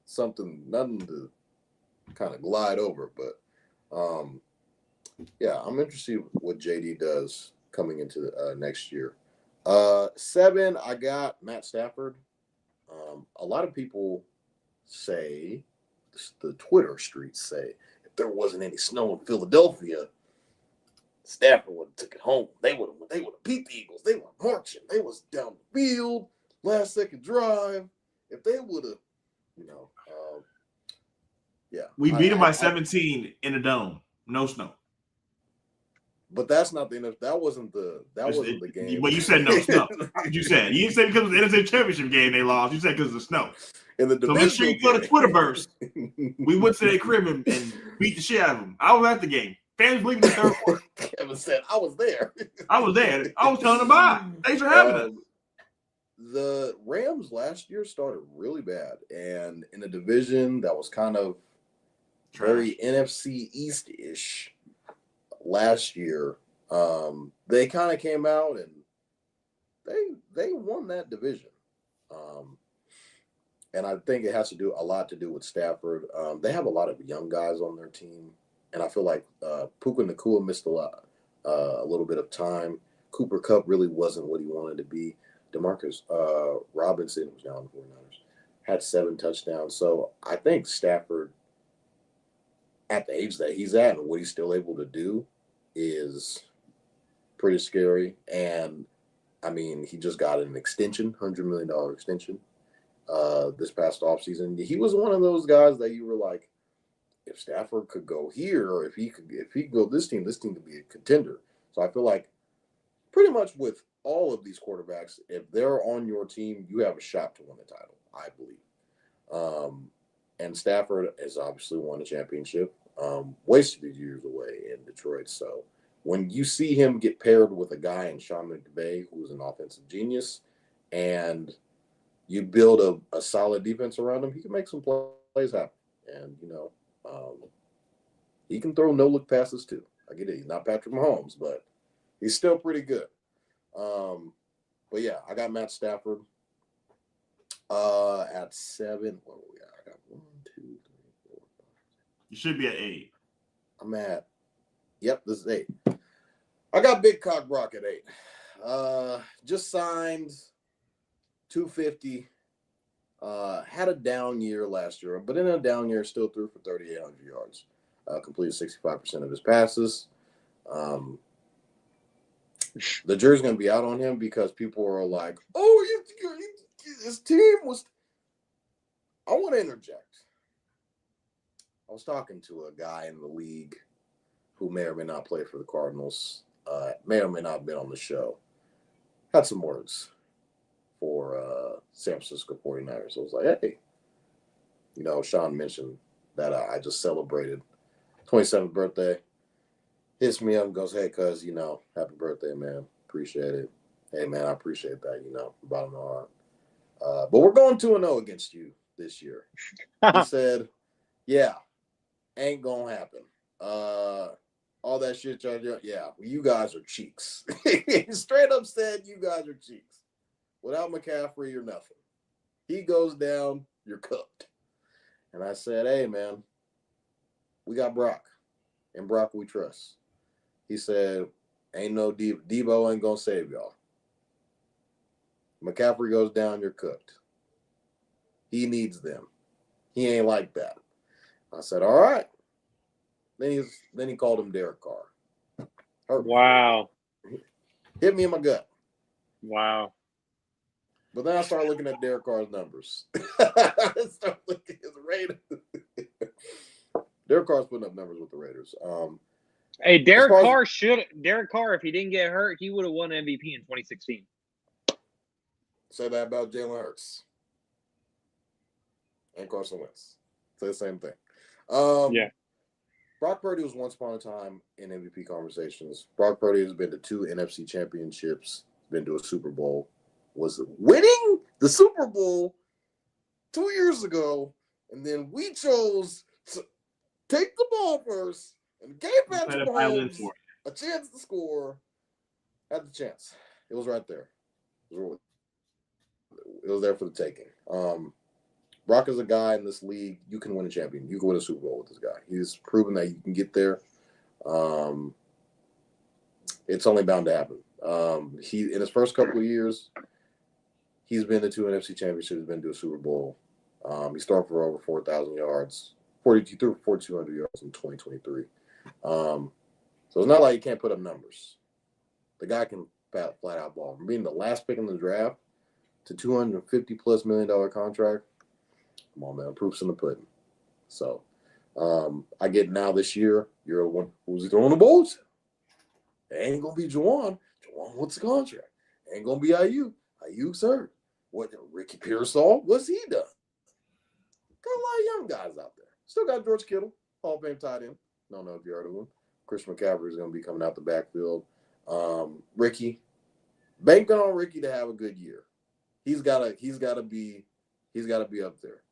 [SPEAKER 4] something, nothing to kind of glide over. But yeah, I'm interested what JD does coming into next year. 7, I got Matt Stafford. A lot of people say, the Twitter streets say, if there wasn't any snow in Philadelphia, Stafford would have took it home. They would have beat the Eagles. They were marching. They was down the field, last second drive. If they would have, yeah.
[SPEAKER 2] We beat them by 17 in a dome. No snow.
[SPEAKER 4] But that's not that wasn't the game.
[SPEAKER 2] But you said no snow. You said you didn't say because of the NFC Championship game they lost. You said because of the snow.
[SPEAKER 4] In the
[SPEAKER 2] so make sure you put a Twitter burst. We went to their crib and beat the shit out of them. I was at the game. Fans leaving the third quarter.
[SPEAKER 4] Kevin said, I was there.
[SPEAKER 2] I was telling them bye. Thanks for having us.
[SPEAKER 4] The Rams last year started really bad. And in a division that was kind of very NFC East-ish last year, they kind of came out and they won that division. And I think it has to do a lot to do with Stafford. They have a lot of young guys on their team, and I feel like Puka Nacua missed a little bit of time. Cooper Kupp really wasn't what he wanted to be. Demarcus Robinson was down the 49ers, had 7 touchdowns. So I think Stafford, at the age that he's at and what he's still able to do, is pretty scary. And I mean, he just got an extension, $100 million extension, this past offseason. He was one of those guys that you were like, if Stafford could go here, or if he could go this team could be a contender. So I feel like pretty much with all of these quarterbacks, if they're on your team, you have a shot to win the title, I believe. And Stafford has obviously won a championship, wasted his years away in Detroit. So when you see him get paired with a guy in Sean McVay, who's an offensive genius, and you build a solid defense around him, he can make some plays happen. And, he can throw no-look passes too. I get it. He's not Patrick Mahomes, but he's still pretty good. But yeah, I got Matt Stafford at 7. What are we at? I got 1, 2, 3, 4, 5.
[SPEAKER 2] You should be at 8.
[SPEAKER 4] I'm at, yep, this is 8. I got Big Cock Brock at 8. Just signed $250. Had a down year last year, but in a down year, still threw for 3,800 yards. Completed 65% of his passes. The jury's going to be out on him because people are like, oh, his team was. I want to interject. I was talking to a guy in the league who may or may not play for the Cardinals, may or may not have been on the show. Had some words for San Francisco 49ers. So I was like, hey, Shaun mentioned that I just celebrated 27th birthday. Hits me up and goes, hey, cuz, happy birthday, man. Appreciate it. Hey, man, I appreciate that, bottom of my heart. But we're going 2-0 against you this year. He said, yeah, ain't going to happen. All that shit, yeah, you guys are cheeks. He straight up said, you guys are cheeks. Without McCaffrey, you're nothing. He goes down, you're cooked. And I said, hey, man, we got Brock. And Brock we trust. He said, ain't no Debo ain't going to save y'all. McCaffrey goes down, you're cooked. He needs them. He ain't like that. I said, all right. Then he called him Derek Carr.
[SPEAKER 1] Wow.
[SPEAKER 4] Hit me in my gut.
[SPEAKER 1] Wow.
[SPEAKER 4] But then I started looking at Derek Carr's numbers. I started looking at his Raiders. Derek Carr's putting up numbers with the Raiders.
[SPEAKER 1] Hey, Derek Carr, if he didn't get hurt, he would have won MVP in 2016.
[SPEAKER 4] Say that about Jalen Hurts and Carson Wentz. Say the same thing.
[SPEAKER 1] Yeah.
[SPEAKER 4] Brock Purdy was once upon a time in MVP conversations. Brock Purdy has been to 2 NFC championships, been to a Super Bowl, was winning the Super Bowl 2 years ago, and then we chose to take the ball first and gave Patrick Mahomes a chance to score. Had the chance. It was right there. It was there for the taking. Brock is a guy in this league, you can win a champion. You can win a Super Bowl with this guy. He's proven that you can get there. It's only bound to happen. In his first couple of years, he's been to 2 NFC championships, he's been to a Super Bowl. He's thrown for over 4,000 yards. He threw 4,200 yards in 2023. So it's not like he can't put up numbers. The guy can flat out ball. From being the last pick in the draft to $250+ million contract, come on, man, proof's in the pudding. So I get now this year, you're the one who's throwing the balls. It ain't going to be Jaevon. Jaevon wants a contract. It ain't going to be Ayuk. Ayuk's hurt. What, Ricky Pearsall? What's he done? Got a lot of young guys out there. Still got George Kittle, Hall of Fame tight end. Don't know if you heard of him. Christian McCaffrey is going to be coming out the backfield. Ricky, banking on Ricky to have a good year. He's got to be up there.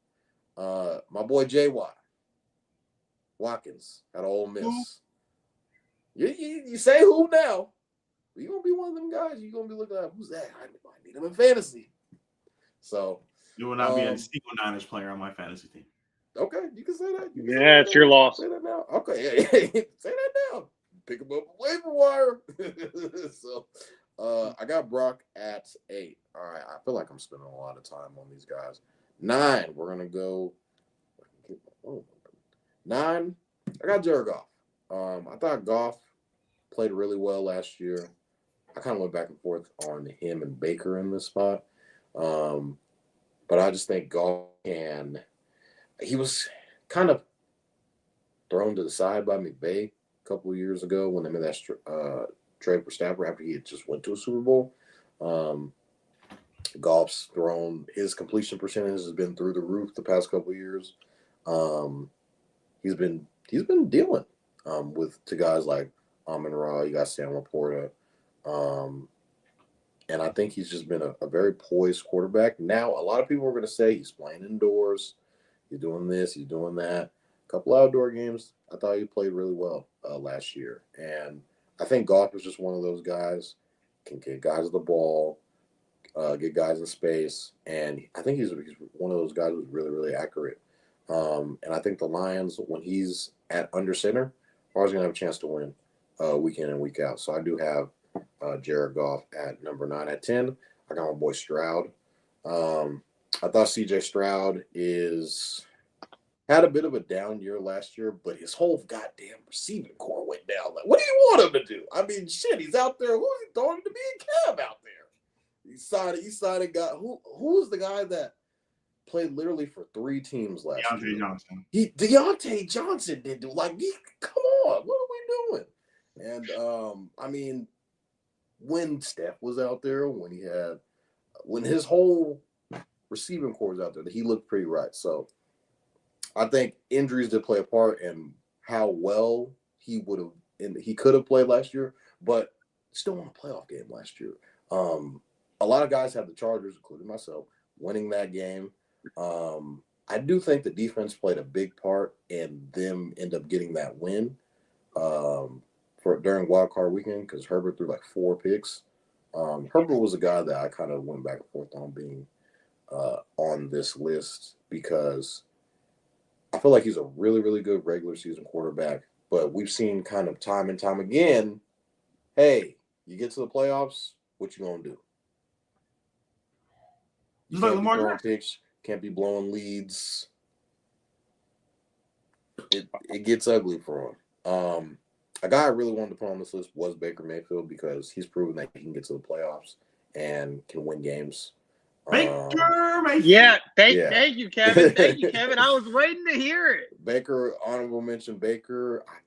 [SPEAKER 4] My boy Jaevon Watkins at Ole Miss. You say who now? You're going to be one of them guys. You're going to be looking at, who's that? I need him in fantasy. So
[SPEAKER 2] you will not be a single Niners player on my fantasy team.
[SPEAKER 4] Okay, you can say that.
[SPEAKER 1] Yeah, it's your loss.
[SPEAKER 4] Say that now. Okay, say that now. Pick him up a waiver wire. So, I got Brock at 8. All right, I feel like I'm spending a lot of time on these guys. 9, we're gonna go. 9, I got Jared Goff. I thought Goff played really well last year. I kind of went back and forth on him and Baker in this spot, but I just think Goff can. He was kind of thrown to the side by McVay a couple of years ago when they made that trade for Stafford after he had just went to a Super Bowl. Goff's thrown, his completion percentage has been through the roof the past couple of years. He's been dealing to guys like Amon-Ra, you got Sam Laporta, and I think he's just been a very poised quarterback. Now, a lot of people are going to say he's playing indoors. He's doing this, he's doing that. A couple outdoor games, I thought he played really well last year. And I think Goff is just one of those guys, can get guys the ball, get guys in space. And I think he's one of those guys who's really, really accurate. And I think the Lions, when he's at under center, are always going to have a chance to win week in and week out. So I do have Jared Goff at number 9. At 10, I got my boy Stroud. I thought C.J. Stroud had a bit of a down year last year, but his whole goddamn receiving core went down. Like, what do you want him to do? I mean, shit, he's out there. Who is he throwing to be a cab out there? He signed a guy. Who's the guy that played literally for 3 teams last year? Deontay Johnson did do come on, what are we doing? And I mean, when Steph was out there, when his whole receiving core was out there, he looked pretty right. So I think injuries did play a part in how well he could have played last year, but still won a playoff game last year. A lot of guys have the Chargers, including myself, winning that game. I do think the defense played a big part in them end up getting that win during Wild Card Weekend because Herbert threw 4 picks. Herbert was a guy that I kind of went back and forth on being on this list because I feel like he's a really, really good regular season quarterback. But we've seen kind of time and time again, hey, you get to the playoffs, what you gonna do? You can't be throwing picks, can't be blowing leads. It gets ugly for him. A guy I really wanted to put on this list was Baker Mayfield because he's proven that he can get to the playoffs and can win games.
[SPEAKER 2] Baker Mayfield.
[SPEAKER 1] Yeah, thank you, Kevin. Thank you, Kevin. I was waiting to hear it.
[SPEAKER 4] Baker, honorable mention, Baker. I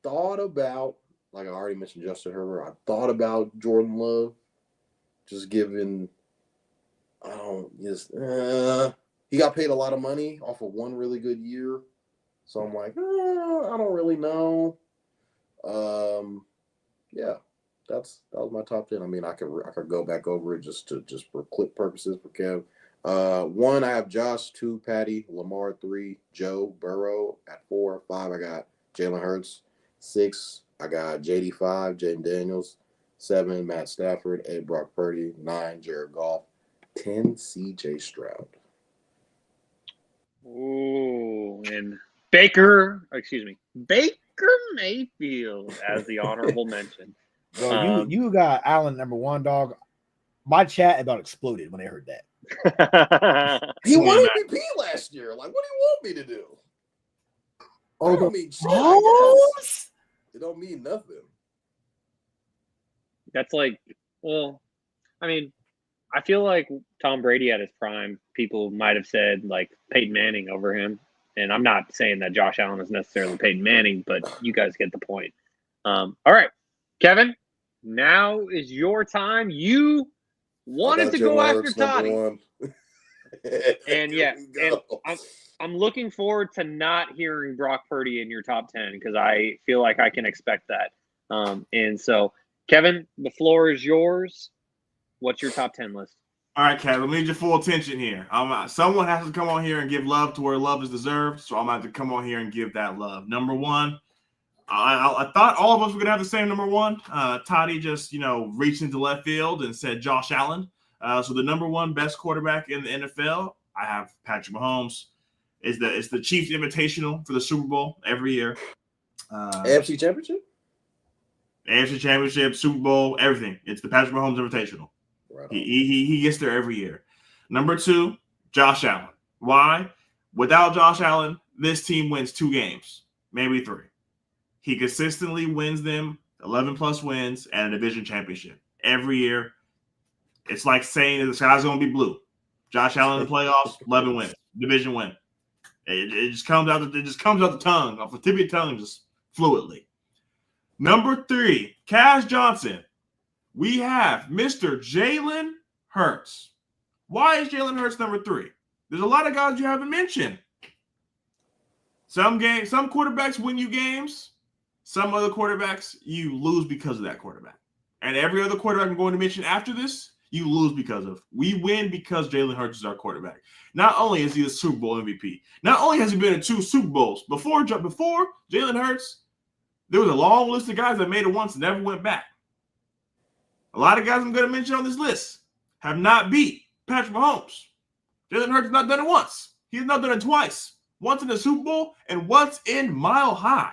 [SPEAKER 4] thought about, like I already mentioned, Justin Herbert. I thought about Jordan Love, just given. He got paid a lot of money off of one really good year, so I'm like, I don't really know. Yeah. That was my top 10. I mean, I could go back over it just for clip purposes for Kev. 1, I have Josh. 2, Patty. Lamar. 3, Joe Burrow. At 4, 5, I got Jalen Hurts. 6, I got JD. 5, Jaden Daniels. 7, Matt Stafford. 8, Brock Purdy. 9, Jared Goff. 10, CJ Stroud.
[SPEAKER 1] Ooh, and Baker Mayfield as the honorable mention.
[SPEAKER 3] Bro, you got Allen number 1, dog. My chat about exploded when they heard that.
[SPEAKER 4] He won MVP last year. Like, what do you want me to do? I don't mean shit, I guess. It don't mean nothing.
[SPEAKER 1] That's I mean, I feel like Tom Brady at his prime, people might have said Peyton Manning over him. And I'm not saying that Josh Allen is necessarily Peyton Manning, but you guys get the point. All right, Kevin, now is your time. You wanted to go after Toddy. And I'm looking forward to not hearing Brock Purdy in your top 10 because I feel like I can expect that. And so, Kevin, the floor is yours. What's your top 10 list?
[SPEAKER 2] All right, Kevin, I need your full attention here. Someone has to come on here and give love to where love is deserved, so I'm going to have to come on here and give that love. Number 1, I thought all of us were going to have the same number 1. Toddy just, reached into left field and said Josh Allen. So the number one best quarterback in the NFL, I have Patrick Mahomes. It's the Chiefs Invitational for the Super Bowl every year.
[SPEAKER 4] AFC Championship?
[SPEAKER 2] AFC Championship, Super Bowl, everything. It's the Patrick Mahomes Invitational.
[SPEAKER 4] Right.
[SPEAKER 2] He gets there every year. Number 2, Josh Allen. Why? Without Josh Allen, this team wins 2 games, maybe 3. He consistently wins them 11-plus wins and a division championship every year. It's like saying that the sky's going to be blue. Josh Allen in the playoffs, 11 wins, division win. It just comes out. It just comes out the tongue, off the tip of your tongue, just fluidly. Number 3, Kaz Johnson. We have Mr. Jalen Hurts. Why is Jalen Hurts number 3? There's a lot of guys you haven't mentioned. Some quarterbacks win you games. Some other quarterbacks you lose because of that quarterback. And every other quarterback I'm going to mention after this, you lose because of. We win because Jalen Hurts is our quarterback. Not only is he a Super Bowl MVP, not only has he been in 2 Super Bowls. Before Jalen Hurts, there was a long list of guys that made it once and never went back. A lot of guys I'm going to mention on this list have not beat Patrick Mahomes. Jalen Hurts has not done it once. He's not done it twice. Once in the Super Bowl and once in Mile High.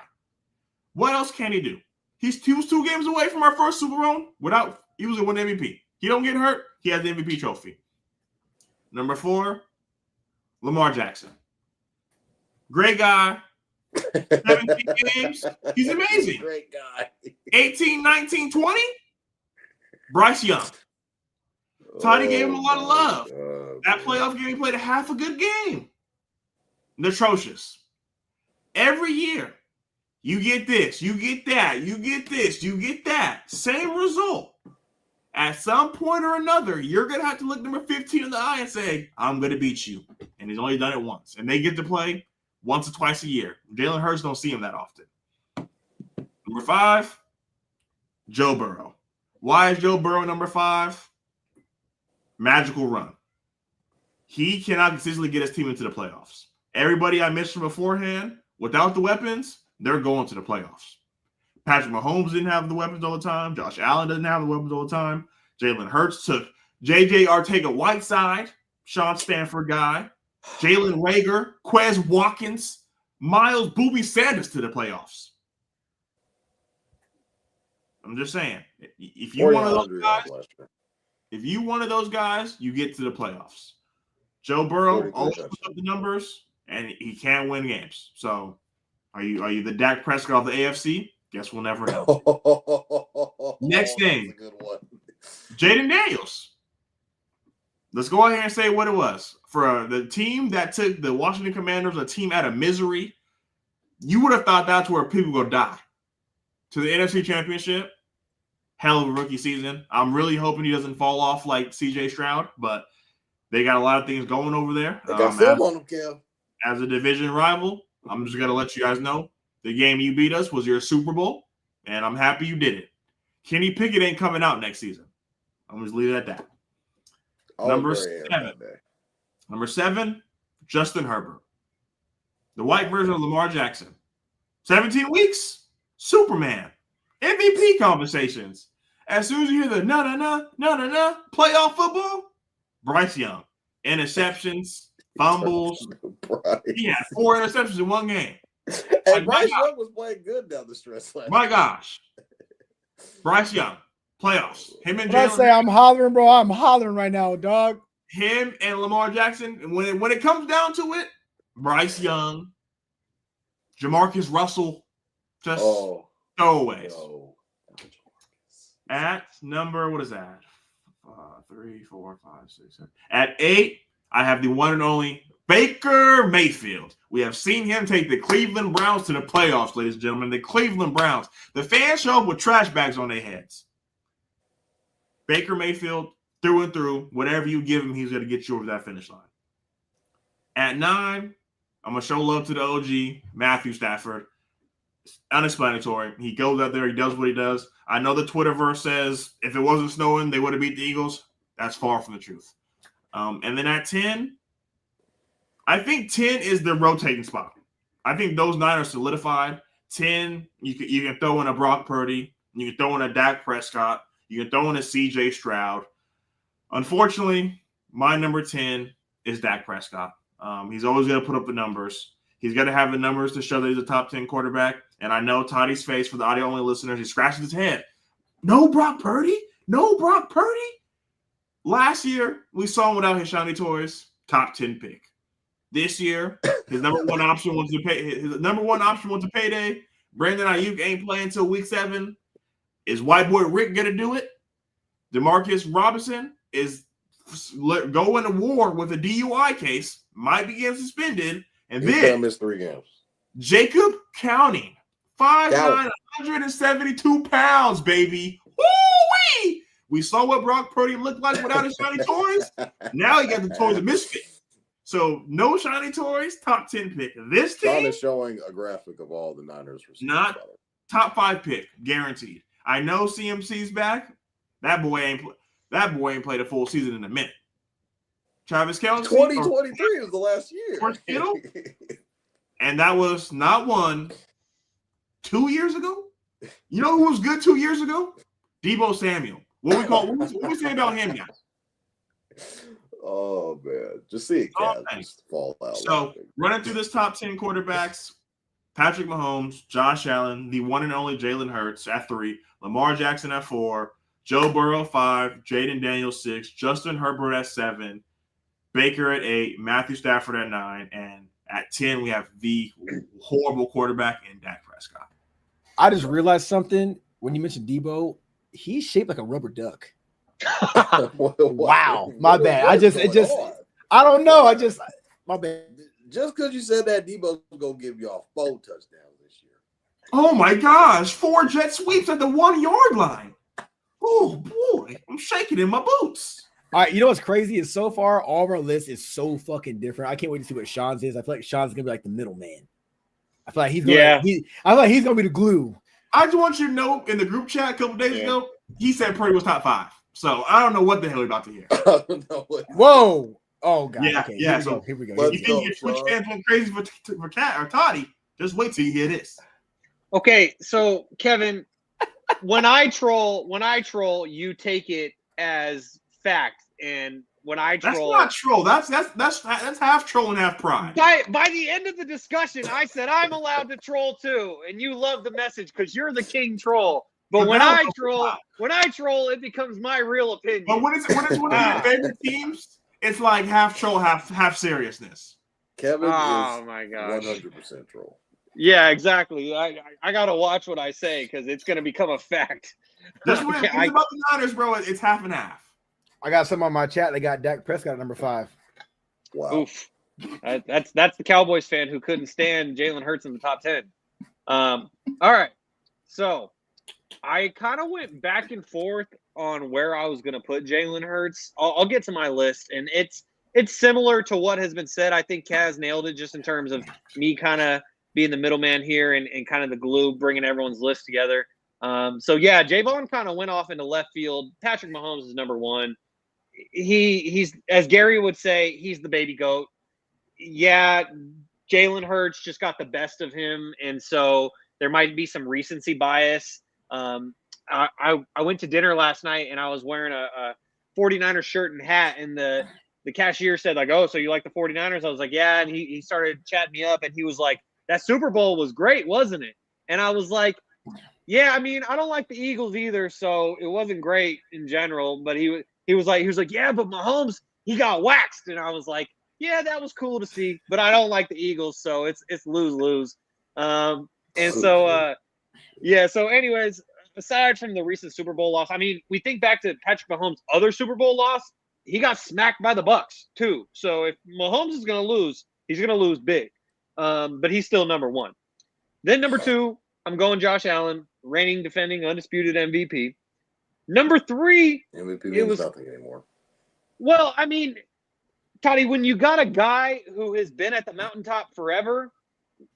[SPEAKER 2] What else can he do? He was 2 games away from our first Super Bowl without he was a one MVP. He don't get hurt. He has the MVP trophy. Number 4, Lamar Jackson. Great guy. 17 games. He's amazing.
[SPEAKER 4] Great guy.
[SPEAKER 2] 18, 19, 20. Bryce Young. Toddy gave him a lot of love. That playoff game, he played a half a good game. Atrocious. Every year, you get this, you get that, you get this, you get that. Same result. At some point or another, you're going to have to look number 15 in the eye and say, I'm going to beat you. And he's only done it once. And they get to play once or twice a year. Jalen Hurts don't see him that often. Number 5, Joe Burrow. Why is Joe Burrow number 5? Magical run. He cannot consistently get his team into the playoffs. Everybody I mentioned beforehand, without the weapons, they're going to the playoffs. Patrick Mahomes didn't have the weapons all the time. Josh Allen doesn't have the weapons all the time. Jalen Hurts took J.J. Arcega-Whiteside, Sean Stanford guy, Jalen Reagor, Quez Watkins, Miles Booby Sanders to the playoffs. I'm just saying, if you're one of those guys, you get to the playoffs. Joe Burrow always puts up the numbers, and he can't win games. So, are you the Dak Prescott of the AFC? Guess we'll never know. Next thing, Jaden Daniels. Let's go ahead and say what it was. For the team that took the Washington Commanders, a team out of misery, you would have thought that's where people go die. To the NFC Championship, hell of a rookie season. I'm really hoping he doesn't fall off like C.J. Stroud, but they got a lot of things going over there.
[SPEAKER 4] They got film on them, Kev.
[SPEAKER 2] As a division rival, I'm just going to let you guys know the game you beat us was your Super Bowl, and I'm happy you did it. Kenny Pickett ain't coming out next season. I'm just leave it at that. Number 7, Justin Herbert. The white version of Lamar Jackson. 17 weeks, Superman. MVP conversations. As soon as you hear the na-na-na, playoff football, Bryce Young. Interceptions, fumbles. He had 4 interceptions in one game.
[SPEAKER 4] And Bryce Young was playing good down the stretch.
[SPEAKER 2] My gosh. Bryce Young, playoffs. Him and
[SPEAKER 3] Jalen. I say I'm hollering, bro. I'm hollering right now, dog.
[SPEAKER 2] Him and Lamar Jackson. When it comes down to it, Bryce Young, Jamarcus Russell, just throwaways. At number, what is that? 3, 4, 5, 6, 7. At 8, I have the one and only Baker Mayfield. We have seen him take the Cleveland Browns to the playoffs, ladies and gentlemen. The Cleveland Browns. The fans show up with trash bags on their heads. Baker Mayfield, through and through, whatever you give him, he's going to get you over that finish line. At 9, I'm going to show love to the OG, Matthew Stafford. Unexplanatory. He goes out there, he does what he does. I know the Twitterverse says if it wasn't snowing, they would have beat the Eagles. That's far from the truth. And then at 10, I think 10 is the rotating spot. I think those 9 are solidified. 10, you can throw in a Brock Purdy. You can throw in a Dak Prescott. You can throw in a C.J. Stroud. Unfortunately, my number 10 is Dak Prescott. He's always going to put up the numbers. He's going to have the numbers to show that he's a top 10 quarterback. And I know Toddy's face, for the audio-only listeners, he scratches his head. No Brock Purdy? No Brock Purdy? Last year, we saw him without his shiny toys, top 10 pick. This year, his number one option was a payday. Brandon Ayuk ain't playing until week 7. Is white boy Rick going to do it? Demarcus Robinson is going to war with a DUI case, might be getting suspended, and
[SPEAKER 4] He's
[SPEAKER 2] then
[SPEAKER 4] gonna miss 3 games.
[SPEAKER 2] Jacob Counting, 5'9", 172 pounds, baby. Woo-wee! We saw what Brock Purdy looked like without his shiny toys. Now he got the toys of misfit. So no shiny toys, top 10 pick. This
[SPEAKER 4] Shaun
[SPEAKER 2] team
[SPEAKER 4] is showing a graphic of all the Niners receivers.
[SPEAKER 2] not top 5 pick, guaranteed. I know CMC's back. That boy ain't played a full season in a minute. Travis Kelce,
[SPEAKER 4] 2023 was the last year.
[SPEAKER 2] Or Kittle, and that was not 2 years ago. You know who was good 2 years ago? Deebo Samuel. What we say about him, guys?
[SPEAKER 4] Oh man, just see it, Kaz, just fall out.
[SPEAKER 2] So running through this top 10 quarterbacks: Patrick Mahomes, Josh Allen, the one and only Jalen Hurts at 3, Lamar Jackson at 4, Joe Burrow 5, Jaden Daniels 6, Justin Herbert at 7, Baker at 8, Matthew Stafford at 9, and at 10 we have the horrible quarterback in Dak Prescott.
[SPEAKER 3] I just realized something when you mentioned Debo. He's shaped like a rubber duck. Wow, my bad. I don't know. My bad.
[SPEAKER 4] Just because you said that, Debo's gonna give y'all 4 touchdowns this year.
[SPEAKER 2] Oh my gosh, 4 jet sweeps at the 1 yard line. Oh boy, I'm shaking in my boots.
[SPEAKER 3] All right, you know what's crazy is so far all of our list is so fucking different. I can't wait to see what Shaun's is. I feel like Shaun's gonna be like the middleman. I feel like he's gonna be the glue.
[SPEAKER 2] I just want you to know, in the group chat a couple days ago, he said Purdy was top 5. So I don't know what the hell we're about to hear.
[SPEAKER 3] Whoa. Oh god.
[SPEAKER 2] Yeah,
[SPEAKER 3] okay.
[SPEAKER 2] yeah.
[SPEAKER 3] Here we go.
[SPEAKER 2] You think your Twitch fans went crazy for Cat or Toddy? Just wait till you hear this.
[SPEAKER 1] Okay, so Kevin, when I troll, you take it as fact, and when I troll,
[SPEAKER 2] that's not troll. That's half troll and half pride.
[SPEAKER 1] By the end of the discussion, I said I'm allowed to troll too, and you love the message because you're the king troll. But when I troll, it becomes my real opinion.
[SPEAKER 2] But when it's one of your favorite teams, it's like half troll, half seriousness.
[SPEAKER 4] Kevin is
[SPEAKER 1] my gosh,
[SPEAKER 4] 100% troll.
[SPEAKER 1] Yeah, exactly. I gotta watch what I say because it's gonna become a fact.
[SPEAKER 2] It's about the Niners, bro. It's half and half.
[SPEAKER 3] I got some on my chat. They got Dak Prescott at number 5.
[SPEAKER 4] Wow.
[SPEAKER 1] Oof. That's the Cowboys fan who couldn't stand Jalen Hurts in the top 10. All right. So I kind of went back and forth on where I was going to put Jalen Hurts. I'll get to my list, and it's similar to what has been said. I think Kaz nailed it just in terms of me kind of being the middleman here and kind of the glue, bringing everyone's list together. So, yeah, Jaevon kind of went off into left field. Patrick Mahomes is number 1. He's, as Gary would say, he's the baby goat. Yeah, Jalen Hurts just got the best of him, and so there might be some recency bias. I went to dinner last night, and I was wearing a 49ers shirt and hat, and the cashier said, like, oh, so you like the 49ers? I was like, yeah, and he started chatting me up, and he was like, that Super Bowl was great, wasn't it? And I was like, yeah, I mean, I don't like the Eagles either, so it wasn't great in general, but he was like, yeah, but Mahomes, he got waxed. And I was like, yeah, that was cool to see, but I don't like the Eagles, so it's lose-lose. So anyways, aside from the recent Super Bowl loss, I mean, we think back to Patrick Mahomes' other Super Bowl loss, he got smacked by the Bucs too. So if Mahomes is going to lose, he's going to lose big. But he's still number 1. Then number 2, I'm going Josh Allen, reigning, defending, undisputed MVP. Number 3,
[SPEAKER 4] MVP means nothing anymore.
[SPEAKER 1] Well, I mean, Toddy, when you got a guy who has been at the mountaintop forever,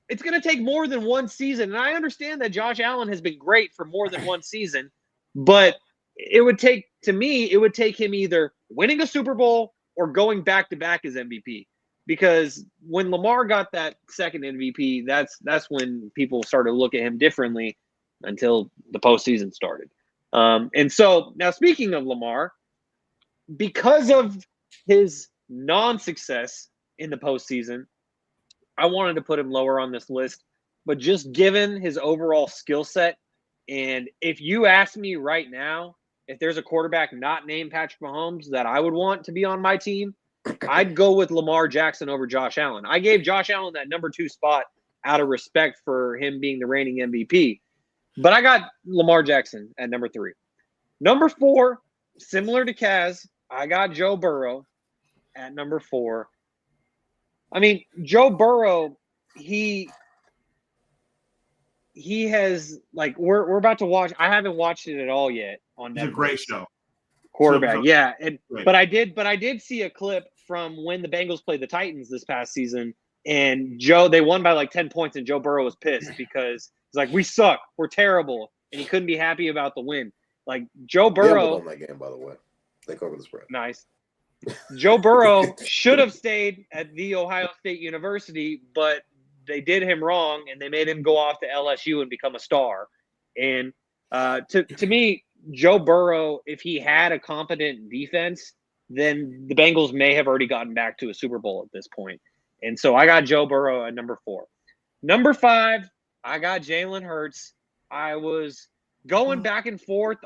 [SPEAKER 1] it's going to take more than one season. And I understand that Josh Allen has been great for more than one season, but it would take him either winning a Super Bowl or going back-to-back as MVP. Because when Lamar got that second MVP, that's when people started to look at him differently until the postseason started. And so now, speaking of Lamar, because of his non-success in the postseason, I wanted to put him lower on this list. But just given his overall skill set, and if you ask me right now, if there's a quarterback not named Patrick Mahomes that I would want to be on my team, I'd go with Lamar Jackson over Josh Allen. I gave Josh Allen that number 2 spot out of respect for him being the reigning MVP. But I got Lamar Jackson at number 3. Number 4, similar to Kaz, I got Joe Burrow at number 4. I mean, Joe Burrow, he has, like, we're about to watch. I haven't watched it at all yet on Netflix.
[SPEAKER 2] It's a great show.
[SPEAKER 1] Quarterback,
[SPEAKER 2] So,
[SPEAKER 1] yeah.
[SPEAKER 2] great.
[SPEAKER 1] But I did see a clip from when the Bengals played the Titans this past season, and they won by like 10 points, and Joe Burrow was pissed because he's like, we suck, we're terrible, and he couldn't be happy about the win. Like, Joe Burrow
[SPEAKER 4] on that game, by the way, they covered the spread.
[SPEAKER 1] Nice. Joe Burrow should have stayed at The Ohio State University, but they did him wrong, and they made him go off to LSU and become a star. And to me, Joe Burrow, if he had a competent defense, then the Bengals may have already gotten back to a Super Bowl at this point. And so I got Joe Burrow at number 4. Number 5, I got Jalen Hurts. I was going back and forth.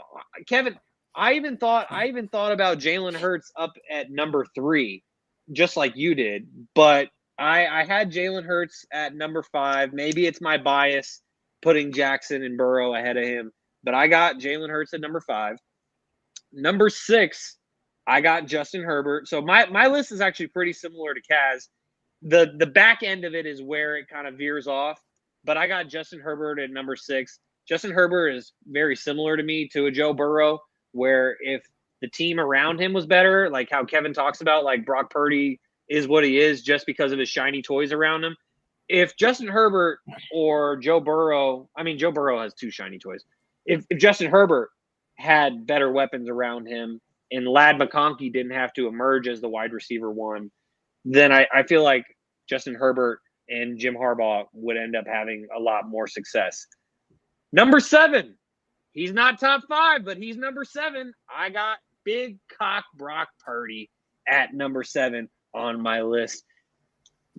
[SPEAKER 1] Kevin, I even thought about Jalen Hurts up at number 3, just like you did. But I had Jalen Hurts at number 5. Maybe it's my bias putting Jackson and Burrow ahead of him. But I got Jalen Hurts at number 5. Number 6, I got Justin Herbert. So my list is actually pretty similar to Kaz. The back end of it is where it kind of veers off. But I got Justin Herbert at number 6. Justin Herbert is very similar to me to a Joe Burrow, where if the team around him was better, like how Kevin talks about, like Brock Purdy is what he is just because of his shiny toys around him. If Justin Herbert or Joe Burrow, I mean, Joe Burrow has 2 shiny toys. If Justin Herbert had better weapons around him and Ladd McConkey didn't have to emerge as the wide receiver 1, then I feel like Justin Herbert and Jim Harbaugh would end up having a lot more success. Number 7, he's not top 5, but he's number 7. I got Big Cock Brock Purdy at number 7 on my list.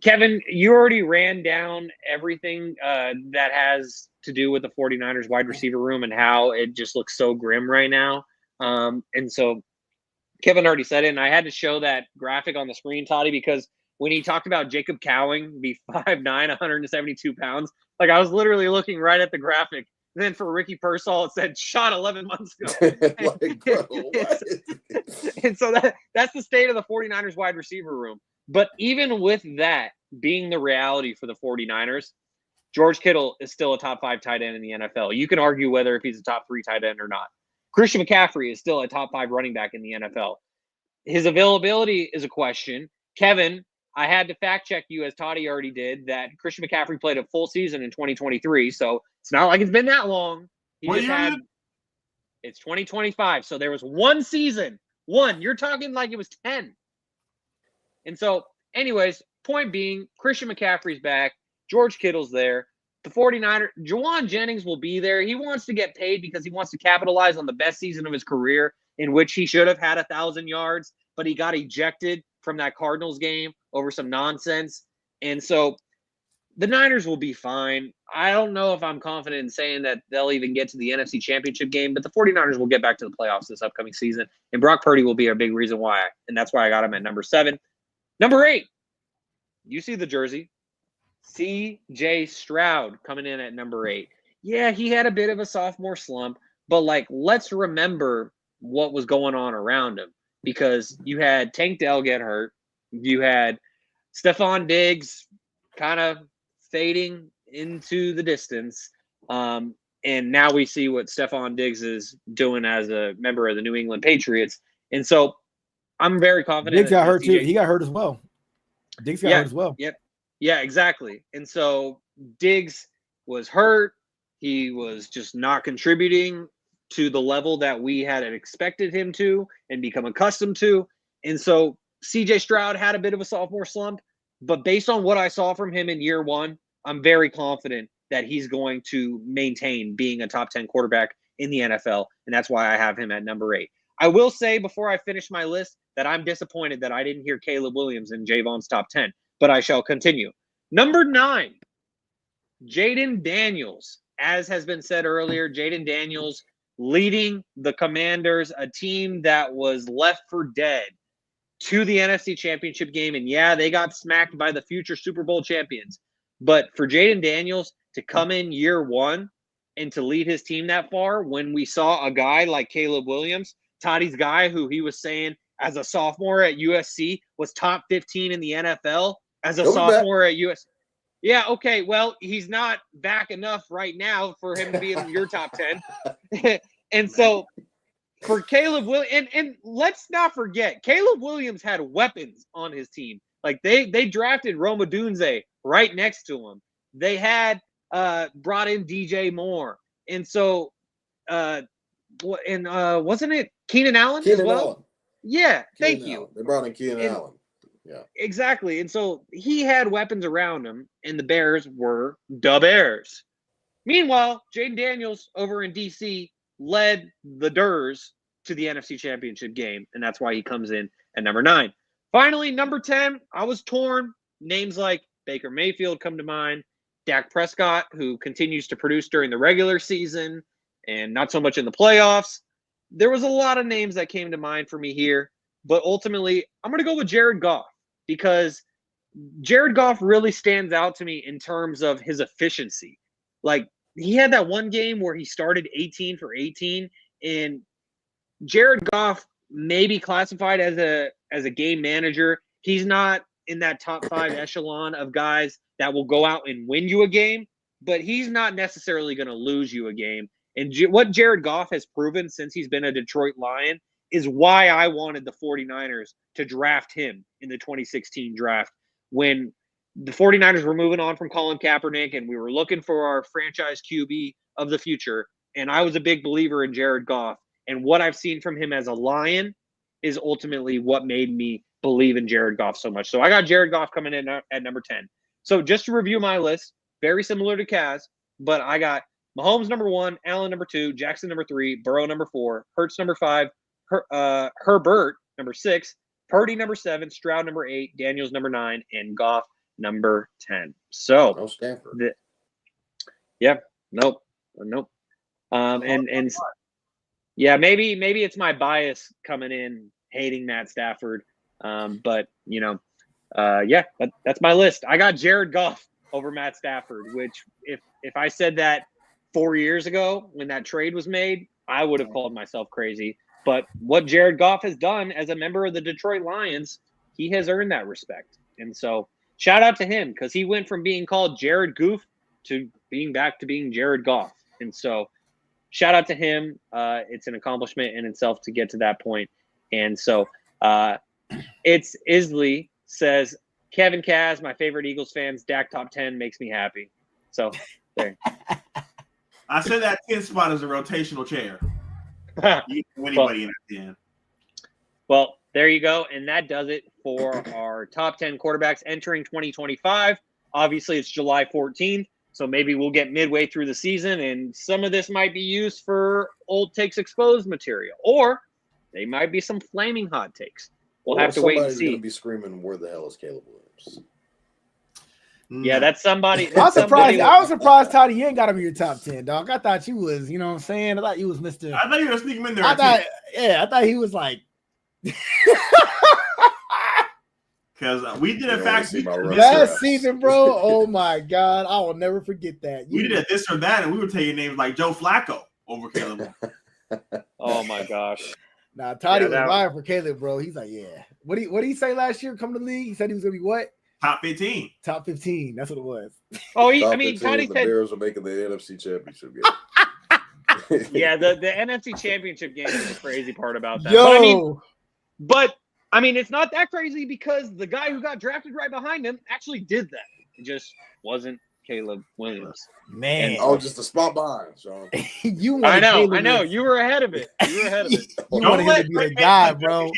[SPEAKER 1] Kevin, you already ran down everything that has to do with the 49ers wide receiver room and how it just looks so grim right now. And so Kevin already said it, and I had to show that graphic on the screen, Toddy, because when he talked about Jacob Cowing be 5'9", 172 pounds, like I was literally looking right at the graphic. And then for Ricky Pearsall, it said shot 11 months ago.
[SPEAKER 4] Like, bro, what?
[SPEAKER 1] And so that's the state of the 49ers wide receiver room. But even with that being the reality for the 49ers, George Kittle is still a top 5 tight end in the NFL. You can argue whether if he's a top 3 tight end or not. Christian McCaffrey is still a top 5 running back in the NFL. His availability is a question. Kevin, I had to fact check you, as Toddy already did, that Christian McCaffrey played a full season in 2023. So it's not like it's been that long. It's 2025. So there was 1 season. 1. You're talking like it was 10. And so, anyways, point being, Christian McCaffrey's back. George Kittle's there. The 49ers, Jawan Jennings will be there. He wants to get paid because he wants to capitalize on the best season of his career, in which he should have had 1,000 yards, but he got ejected from that Cardinals game over some nonsense. And so the Niners will be fine. I don't know if I'm confident in saying that they'll even get to the NFC Championship game, but the 49ers will get back to the playoffs this upcoming season. And Brock Purdy will be a big reason why. And that's why I got him at number 7. Number 8, you see the jersey. C.J. Stroud coming in at number 8. Yeah, he had a bit of a sophomore slump, but like, let's remember what was going on around him, because you had Tank Dell get hurt. You had Stephon Diggs kind of fading into the distance. And now we see what Stephon Diggs is doing as a member of the New England Patriots. And so I'm very confident.
[SPEAKER 3] Diggs got hurt too. He got hurt as well. Diggs got hurt as well.
[SPEAKER 1] Yep. Yeah, exactly. And so Diggs was hurt. He was just not contributing to the level that we had expected him to and become accustomed to. And so CJ Stroud had a bit of a sophomore slump, but based on what I saw from him in year 1, I'm very confident that he's going to maintain being a top 10 quarterback in the NFL. And that's why I have him at number 8. I will say before I finish my list that I'm disappointed that I didn't hear Caleb Williams in Jaevon's top 10, but I shall continue. Number 9, Jaden Daniels. As has been said earlier, Jaden Daniels leading the Commanders, a team that was left for dead, to the NFC Championship game. And yeah, they got smacked by the future Super Bowl champions. But for Jaden Daniels to come in year 1 and to lead his team that far, when we saw a guy like Caleb Williams, Toddy's guy, who he was saying as a sophomore at USC was top 15 in the NFL as a sophomore at USC. Yeah, okay. Well, he's not back enough right now for him to be in your top 10. And so for Caleb Williams, and let's not forget, Caleb Williams had weapons on his team. Like they drafted Roma Dunze right next to him. They had brought in DJ Moore. And so wasn't it Keenan Allen as well? Allen. Yeah, thank you.
[SPEAKER 4] They brought in Keenan Allen. Yeah,
[SPEAKER 1] exactly. And so he had weapons around him, and the Bears were the Bears. Meanwhile, Jaden Daniels over in DC led the Durs to the NFC Championship game, and that's why he comes in at number 9. Finally, number 10, I was torn. Names like Baker Mayfield come to mind, Dak Prescott, who continues to produce during the regular season and not so much in the playoffs. There was a lot of names that came to mind for me here, but ultimately, I'm going to go with Jared Goff because Jared Goff really stands out to me in terms of his efficiency. Like, he had that one game where he started 18 for 18, and Jared Goff may be classified as a game manager. He's not in that top 5 echelon of guys that will go out and win you a game, but he's not necessarily going to lose you a game. And what Jared Goff has proven since he's been a Detroit Lion is why I wanted the 49ers to draft him in the 2016 draft when the 49ers were moving on from Colin Kaepernick and we were looking for our franchise QB of the future. And I was a big believer in Jared Goff. And what I've seen from him as a Lion is ultimately what made me believe in Jared Goff so much. So I got Jared Goff coming in at number 10. So just to review my list, very similar to Kaz, but I got Mahomes number 1, Allen number 2, Jackson number 3, Burrow number 4, Hurts number 5, Herbert number 6, Purdy number 7, Stroud number 8, Daniels number 9, and Goff number 10. So
[SPEAKER 4] no Stanford.
[SPEAKER 1] Nope. And yeah, maybe it's my bias coming in hating Matt Stafford. But that's my list. I got Jared Goff over Matt Stafford, which if I said that 4 years ago when that trade was made, I would have called myself crazy. But what Jared Goff has done as a member of the Detroit Lions, he has earned that respect. And so shout out to him because he went from being called Jared Goof to being back to being Jared Goff. And so shout out to him. It's an accomplishment in itself to get to that point. And so it's Isley says, Kevin Kaz, my favorite Eagles fans, Dak top 10 makes me happy. So there.
[SPEAKER 2] I said that 10 spot is a rotational chair. You can win anybody in at the end.
[SPEAKER 1] Well, there you go. And that does it for our top 10 quarterbacks entering 2025. Obviously, it's July 14th, so maybe we'll get midway through the season, and some of this might be used for old takes exposed material, or they might be some flaming hot takes. We'll have to wait and see.
[SPEAKER 4] Somebody's going to be screaming, where the hell is Caleb Williams?
[SPEAKER 1] Yeah, that's somebody.
[SPEAKER 3] I was surprised, Toddy, you ain't got him in your top 10, dog. I thought you was, you know what I'm saying? I thought you was Mr.
[SPEAKER 2] I thought you were sneaking him in there.
[SPEAKER 3] I thought he was like.
[SPEAKER 2] Because we did a fact
[SPEAKER 3] last season, bro. Oh my God, I will never forget that.
[SPEAKER 2] We did a this or that, and we were taking names like Joe Flacco over Caleb.
[SPEAKER 1] Oh my gosh.
[SPEAKER 3] Nah, Toddy was lying for Caleb, bro. He's like, yeah. What did he say last year? Come to the league. He said he was gonna be what?
[SPEAKER 2] Top 15.
[SPEAKER 3] Top 15. That's what it was.
[SPEAKER 1] Oh, Toddy said
[SPEAKER 4] the Bears are making the NFC Championship game.
[SPEAKER 1] Yeah, the NFC Championship game is the crazy part about that. But I mean, it's not that crazy because the guy who got drafted right behind him actually did that. It just wasn't Caleb Williams.
[SPEAKER 3] Man.
[SPEAKER 4] Just a spot behind, Shaun.
[SPEAKER 1] I know. You were ahead of it. You
[SPEAKER 3] wanted him to be the guy, bro.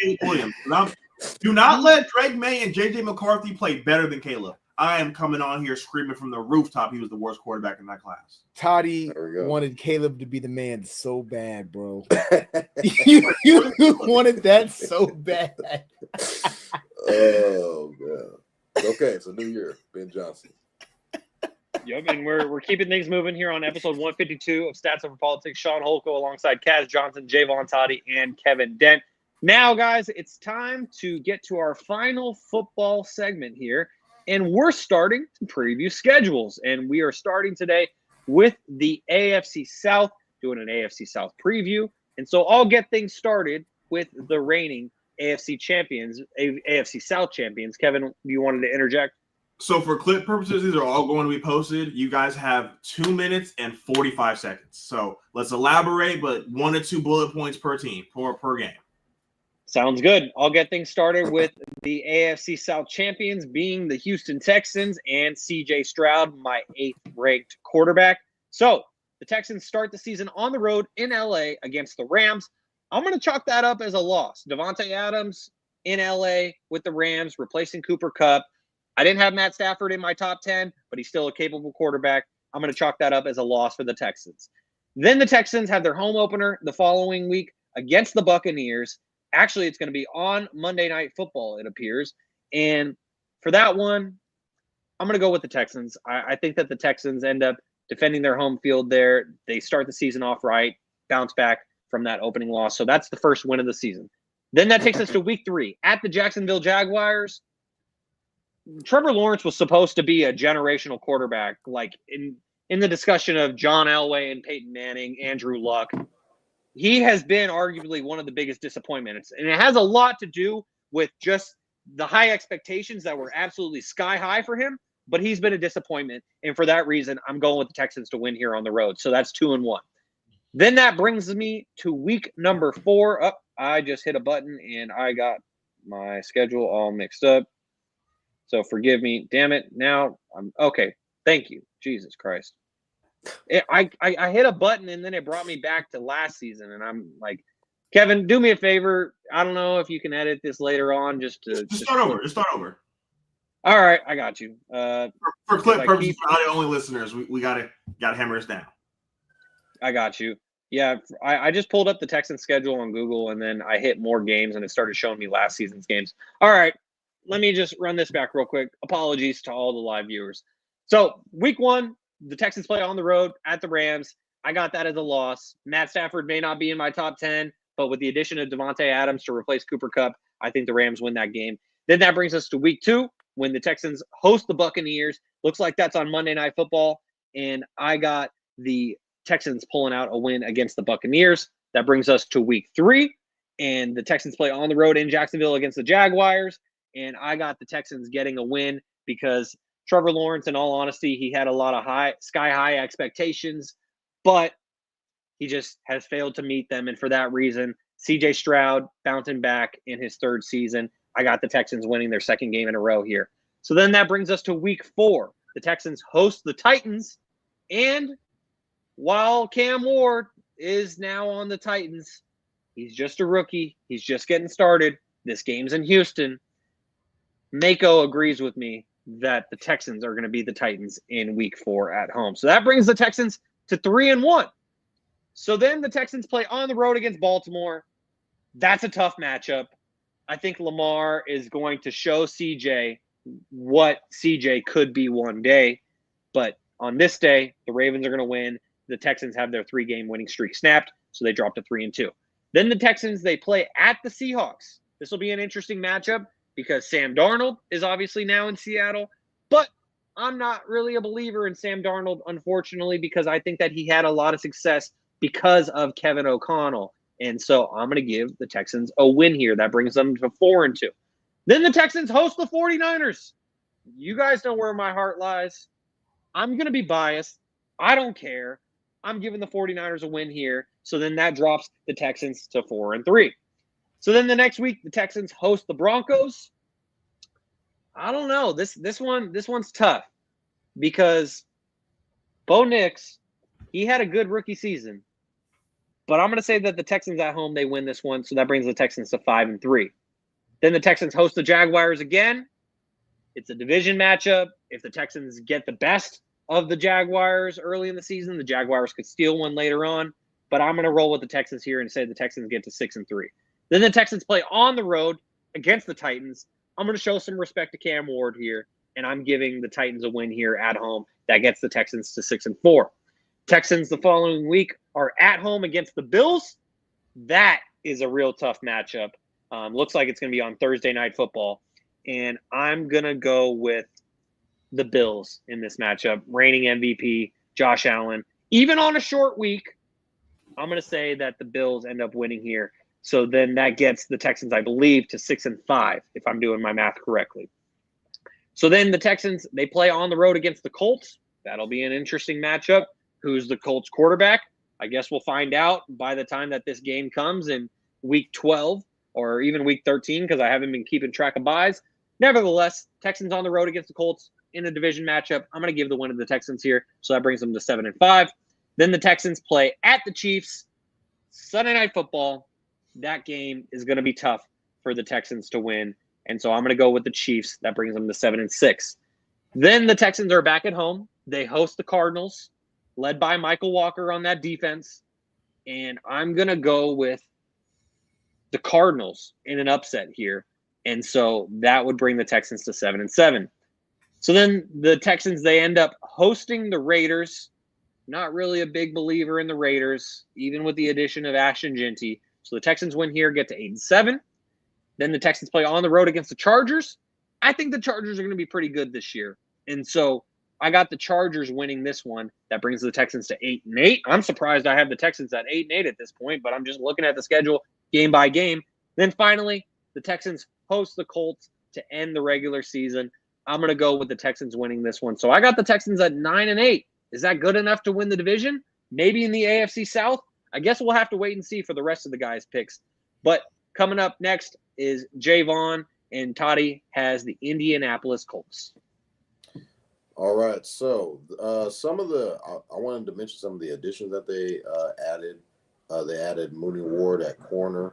[SPEAKER 2] Do not let Drake May and JJ McCarthy play better than Caleb. I am coming on here screaming from the rooftop he was the worst quarterback in that class.
[SPEAKER 3] Toddy
[SPEAKER 4] There we go.
[SPEAKER 3] wanted Caleb to be the man so bad, bro. you wanted that so bad.
[SPEAKER 4] Oh man. Okay, so new year, Ben Johnson.
[SPEAKER 1] Yep, and we're keeping things moving here on episode 152 of Stats Over Politics. Shaun Holko alongside Kaz Johnson, Jaevon Toddy, and Kevin Dent. Now, guys, it's time to get to our final football segment here, and we're starting to preview schedules. And we are starting today with the AFC South, doing an AFC South preview. And so I'll get things started with the reigning AFC champions, AFC South champions. Kevin, you wanted to interject?
[SPEAKER 2] So for clip purposes, these are all going to be posted. You guys have 2 minutes and 45 seconds. So let's elaborate, but 1 to 2 bullet points per team, per game.
[SPEAKER 1] Sounds good. I'll get things started with the AFC South champions being the Houston Texans and CJ Stroud, my 8th-ranked quarterback. So the Texans start the season on the road in LA against the Rams. I'm going to chalk that up as a loss. Davante Adams in LA with the Rams, replacing Cooper Kupp. I didn't have Matt Stafford in my top 10, but he's still a capable quarterback. I'm going to chalk that up as a loss for the Texans. Then the Texans have their home opener the following week against the Buccaneers. Actually, it's going to be on Monday Night Football, it appears. And for that one, I'm going to go with the Texans. I think that the Texans end up defending their home field there. They start the season off right, bounce back from that opening loss. So that's the first win of the season. Then that takes us to week 3 at the Jacksonville Jaguars. Trevor Lawrence was supposed to be a generational quarterback, like in the discussion of John Elway and Peyton Manning, Andrew Luck. He has been arguably one of the biggest disappointments. And it has a lot to do with just the high expectations that were absolutely sky high for him, but he's been a disappointment. And for that reason, I'm going with the Texans to win here on the road. So that's 2-1. Then that brings me to week number 4. Oh, I just hit a button and I got my schedule all mixed up. So forgive me. Damn it. Now I'm okay. Thank you. Jesus Christ. I hit a button and then it brought me back to last season. And I'm like, Kevin, do me a favor. I don't know if you can edit this later on. Just
[SPEAKER 2] start over. Just start over.
[SPEAKER 1] All right. I got you.
[SPEAKER 2] For clip purposes, for audio only listeners, we gotta hammer this down.
[SPEAKER 1] I got you. Yeah. I just pulled up the Texans schedule on Google and then I hit more games and it started showing me last season's games. All right. Let me just run this back real quick. Apologies to all the live viewers. So week 1, the Texans play on the road at the Rams. I got that as a loss. Matt Stafford may not be in my top 10, but with the addition of Davante Adams to replace Cooper Kupp, I think the Rams win that game. Then that brings us to week 2 when the Texans host the Buccaneers. Looks like that's on Monday Night Football, and I got the Texans pulling out a win against the Buccaneers. That brings us to week 3, and the Texans play on the road in Jacksonville against the Jaguars. And I got the Texans getting a win because Trevor Lawrence, in all honesty, he had a lot of sky-high expectations, but he just has failed to meet them. And for that reason, CJ Stroud bouncing back in his 3rd season. I got the Texans winning their 2nd game in a row here. So then that brings us to week 4. The Texans host the Titans. And while Cam Ward is now on the Titans, he's just a rookie. He's just getting started. This game's in Houston. Mako agrees with me that the Texans are going to beat the Titans in week 4 at home. So that brings the Texans to 3-1. So then the Texans play on the road against Baltimore. That's a tough matchup. I think Lamar is going to show CJ what CJ could be one day. But on this day, the Ravens are going to win. The Texans have their 3-game winning streak snapped, so they drop to 3-2. Then the Texans, they play at the Seahawks. This will be an interesting matchup because Sam Darnold is obviously now in Seattle, but I'm not really a believer in Sam Darnold, unfortunately, because I think that he had a lot of success because of Kevin O'Connell. And so I'm going to give the Texans a win here. That brings them to 4-2. Then the Texans host the 49ers. You guys know where my heart lies. I'm going to be biased. I don't care. I'm giving the 49ers a win here. So then that drops the Texans to 4-3. So then the next week, the Texans host the Broncos. I don't know. This one's tough because Bo Nix, he had a good rookie season. But I'm going to say that the Texans at home, they win this one. So that brings the Texans to 5-3. Then the Texans host the Jaguars again. It's a division matchup. if the Texans get the best of the Jaguars early in the season, the Jaguars could steal one later on. But I'm going to roll with the Texans here and say the Texans get to 6-3. Then the Texans play on the road against the Titans. I'm going to show some respect to Cam Ward here, and I'm giving the Titans a win here at home. That gets the Texans to 6-4. Texans the following week are at home against the Bills. That is a real tough matchup. Looks like it's going to be on Thursday Night Football. And I'm going to go with the Bills in this matchup. Reigning MVP, Josh Allen. Even on a short week, I'm going to say that the Bills end up winning here. So then that gets the Texans, I believe, to 6-5, if I'm doing my math correctly. So then the Texans, they play on the road against the Colts. That'll be an interesting matchup. Who's the Colts quarterback? I guess we'll find out by the time that this game comes in week 12 or even week 13, because I haven't been keeping track of buys. Nevertheless, Texans on the road against the Colts in a division matchup. I'm going to give the win to the Texans here, so that brings them to 7-5. Then the Texans play at the Chiefs, Sunday Night Football. That game is going to be tough for the Texans to win, and so I'm going to go with the Chiefs. That brings them to 7-6. Then the Texans are back at home. They host the Cardinals, led by Michael Walker on that defense, and I'm going to go with the Cardinals in an upset here, and so that would bring the Texans to 7-7. So then the Texans, they end up hosting the Raiders. Not really a big believer in the Raiders, even with the addition of Ashton Jeanty. So the Texans win here, get to 8-7. Then the Texans play on the road against the Chargers. I think the Chargers are going to be pretty good this year. And so I got the Chargers winning this one. That brings the Texans to 8-8. I'm surprised I have the Texans at 8-8 at this point, but I'm just looking at the schedule game by game. Then finally, the Texans host the Colts to end the regular season. I'm going to go with the Texans winning this one. So I got the Texans at 9-8. Is that good enough to win the division? Maybe in the AFC South? I guess we'll have to wait and see for the rest of the guys' picks. But coming up next is Jaevon, and Toddy has the Indianapolis Colts.
[SPEAKER 4] All right, so I wanted to mention some of the additions that they added. They added Mooney Ward at corner,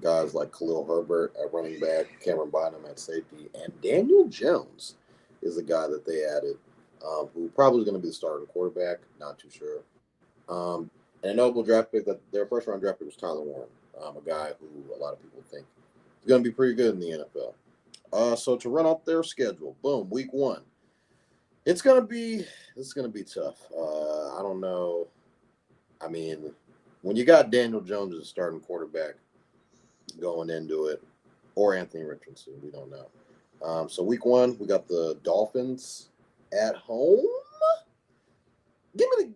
[SPEAKER 4] guys like Khalil Herbert at running back, Cameron Bynum at safety, and Daniel Jones is the guy that they added, who probably is going to be the starting quarterback. Not too sure. And a notable draft pick, that their first-round draft pick was Tyler Warren, a guy who a lot of people think is going to be pretty good in the NFL. So to run off their schedule, boom, week 1. It's going to be tough. I don't know. I mean, when you got Daniel Jones as a starting quarterback going into it, or Anthony Richardson, we don't know. So week 1, we got the Dolphins at home. Give me the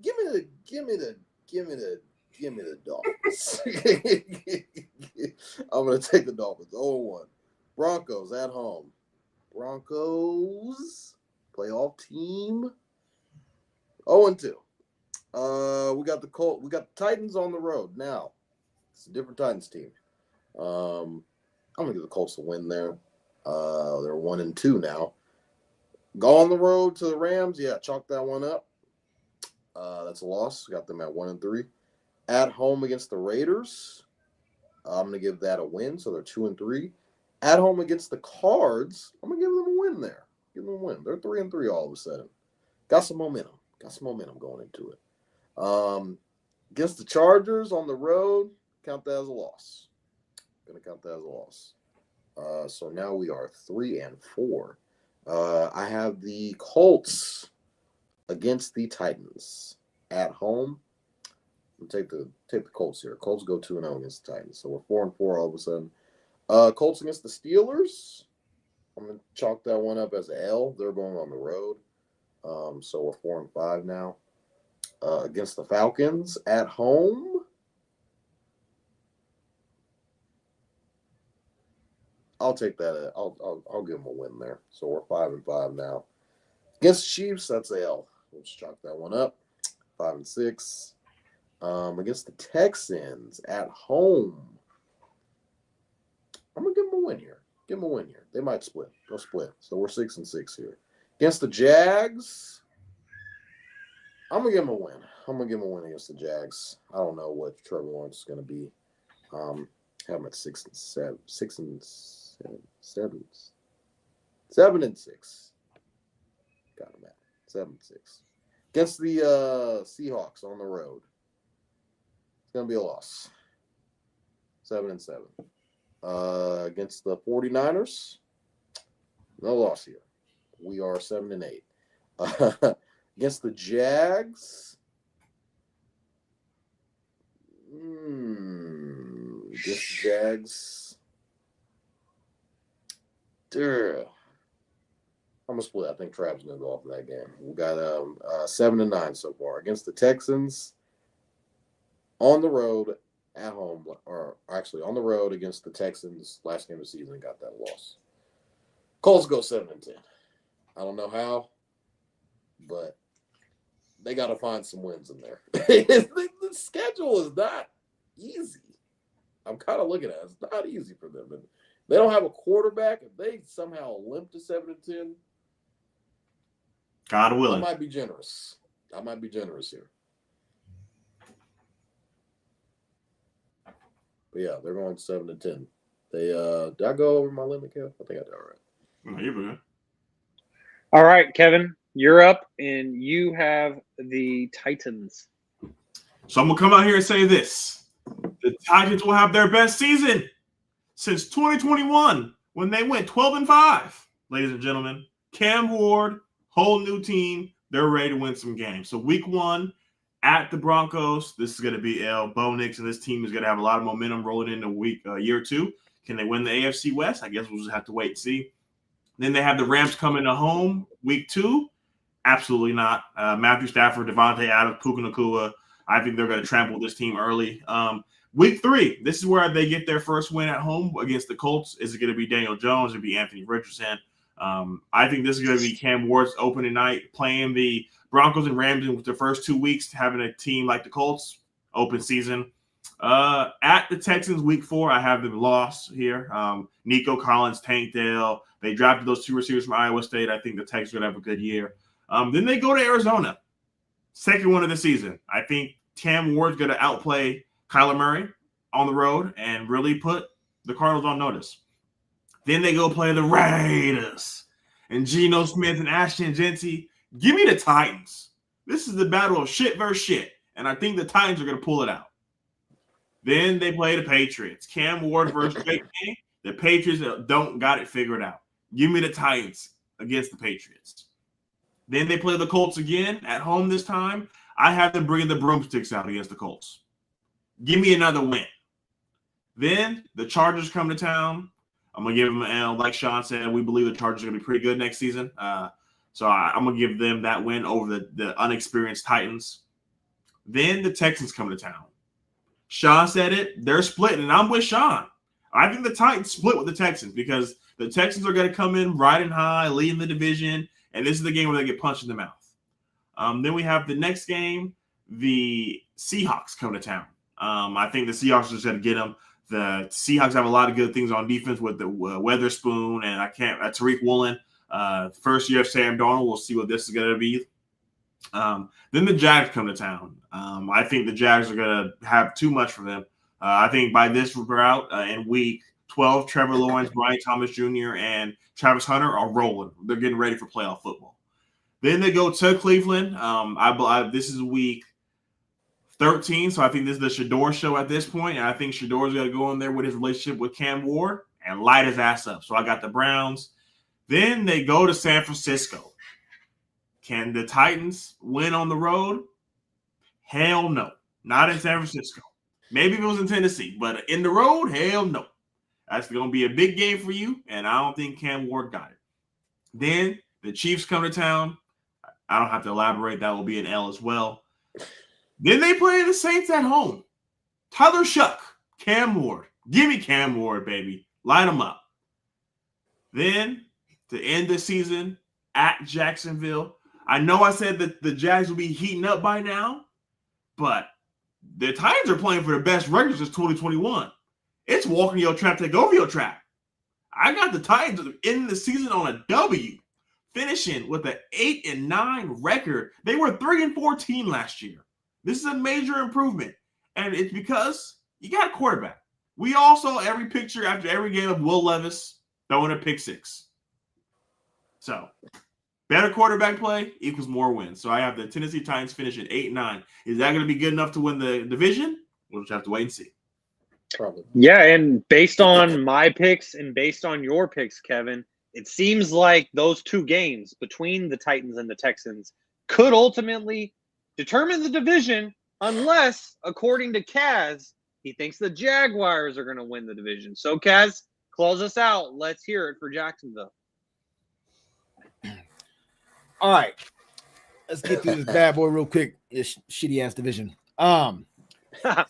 [SPEAKER 4] Dolphins. I'm gonna take the Dolphins. 0-1. Broncos at home. Broncos playoff team. 0-2. We got the Titans on the road. Now, it's a different Titans team. I'm gonna give the Colts a win there. They're 1-2 now. Go on the road to the Rams. Yeah, chalk that one up. That's a loss. Got them at 1-3. At home against the Raiders. I'm gonna give that a win, so they're 2-3. At home against the Cards, I'm gonna give them a win there. Give them a win. They're 3-3 all of a sudden. Got some momentum. Going into it. Against the Chargers on the road, count that as a loss. Gonna count that as a loss. So now we are 3-4. I have the Colts against the Titans at home. I'll take the Colts here. Colts go 2-0 against the Titans. So we're 4-4 all of a sudden. Colts against the Steelers. I'm going to chalk that one up as an L. They're going on the road. So we're 4-5 now. Against the Falcons at home. I'll take that. I'll give them a win there. So we're 5-5 now. Against the Chiefs, that's an L. We'll just chalk that one up. 5-6. Against the Texans at home. I'm going to give them a win here. They might split. They'll split. So we're 6-6 here. Against the Jags, I'm going to give them a win. I'm going to give them a win against the Jags. I don't know what Trevor Lawrence is going to be. Have them at 7-6. Got them at 7-6. Against the Seahawks on the road. It's going to be a loss. 7-7. Against the 49ers, no loss here. We are 7-8. Against the Jags, I'm gonna split. I think Trav's gonna go off in that game. We got 7-9 so far. Against the Texans, on the road, at home, or actually on the road against the Texans last game of the season, got that loss. Colts go 7-10. I don't know how, but they got to find some wins in there. The schedule is not easy. I'm kind of looking at it. It's not easy for them. And they don't have a quarterback. If they somehow limp to 7-10,
[SPEAKER 2] God willing,
[SPEAKER 4] I might be generous. Here. But yeah, they're going 7-10. They did I go over my limit, Kev? I think I did all right.
[SPEAKER 2] No, you're good.
[SPEAKER 1] All right, Kevin, you're up, and you have the Titans.
[SPEAKER 2] So I'm gonna come out here and say this: the Titans will have their best season since 2021 when they went 12-5. Ladies and gentlemen, Cam Ward, whole new team, they're ready to win some games. So week 1 at the Broncos, this is gonna be Bo Nix, and this team is gonna have a lot of momentum rolling into year 2. Can they win the AFC West? I guess we'll just have to wait and see. Then they have the Rams coming to home week 2. Absolutely not. Matthew Stafford, Devontae Adams, Puka Nacua. I think they're going to trample this team early. Week 3, this is where they get their first win at home against the Colts. Is it going to be Daniel Jones? Is it be Anthony Richardson? I think this is going to be Cam Ward's opening night, playing the Broncos and Rams with the first 2 weeks, having a team like the Colts, open season. At the Texans week 4, I have them lost here. Nico Collins, Tank Dell. They drafted those 2 receivers from Iowa State. I think the Texans are going to have a good year. Then they go to Arizona. Second one of the season. I think Cam Ward's going to outplay Kyler Murray on the road and really put the Cardinals on notice. Then they go play the Raiders. And Geno Smith and Ashton Genty. Give me the Titans. This is the battle of shit versus shit. And I think the Titans are going to pull it out. Then they play the Patriots. Cam Ward versus Drake May. The Patriots don't got it figured out. Give me the Titans against the Patriots. Then they play the Colts again at home this time. I have them bringing the broomsticks out against the Colts. Give me another win. Then the Chargers come to town. I'm going to give them an L. Like Shaun said, we believe the Chargers are going to be pretty good next season. So I'm going to give them that win over the unexperienced Titans. Then the Texans come to town. Shaun said it. They're splitting, and I'm with Shaun. I think the Titans split with the Texans because the Texans are going to come in riding high, leading the division, and this is the game where they get punched in the mouth. Then we have the next game. The Seahawks come to town. I think the Seahawks are just going to get them. The Seahawks have a lot of good things on defense with the Weatherspoon and Tariq Woolen. First year of Sam Darnold. We'll see what this is going to be. Then the Jags come to town. I think the Jags are going to have too much for them. I think by this route in week 12, Trevor Lawrence, Brian Thomas Jr., and Travis Hunter are rolling. They're getting ready for playoff football. Then they go to Cleveland. This is week 13, so I think this is the Shador show at this point, and I think Shador's going to go in there with his relationship with Cam Ward and light his ass up. So I got the Browns. Then they go to San Francisco. Can the Titans win on the road? Hell no. Not in San Francisco. Maybe if it was in Tennessee, but in the road, hell no. That's going to be a big game for you, and I don't think Cam Ward got it. Then the Chiefs come to town. I don't have to elaborate. That will be an L as well. Then they play the Saints at home. Tyler Shuck, Cam Ward. Give me Cam Ward, baby. Line them up. Then to end the season at Jacksonville. I know I said that the Jags will be heating up by now, but the Titans are playing for the best record since 2021. It's walking your trap, take over your trap. I got the Titans ending the season on a W, finishing with an 8-9 record. They were 3-14 last year. This is a major improvement, and it's because you got a quarterback. We all saw every picture after every game of Will Levis throwing a pick six. So Better quarterback play equals more wins. So I have the Tennessee Titans finishing 8-9. Is that going to be good enough to win the division? We'll just have to wait and see.
[SPEAKER 4] Probably.
[SPEAKER 1] Yeah, and based on my picks and based on your picks, Kevin, it seems like those two games between the Titans and the Texans could ultimately determine the division unless, according to Kaz, he thinks the Jaguars are going to win the division. So, Kaz, close us out. Let's hear it for Jacksonville.
[SPEAKER 3] All right. Let's get through this bad boy real quick. This shitty ass division.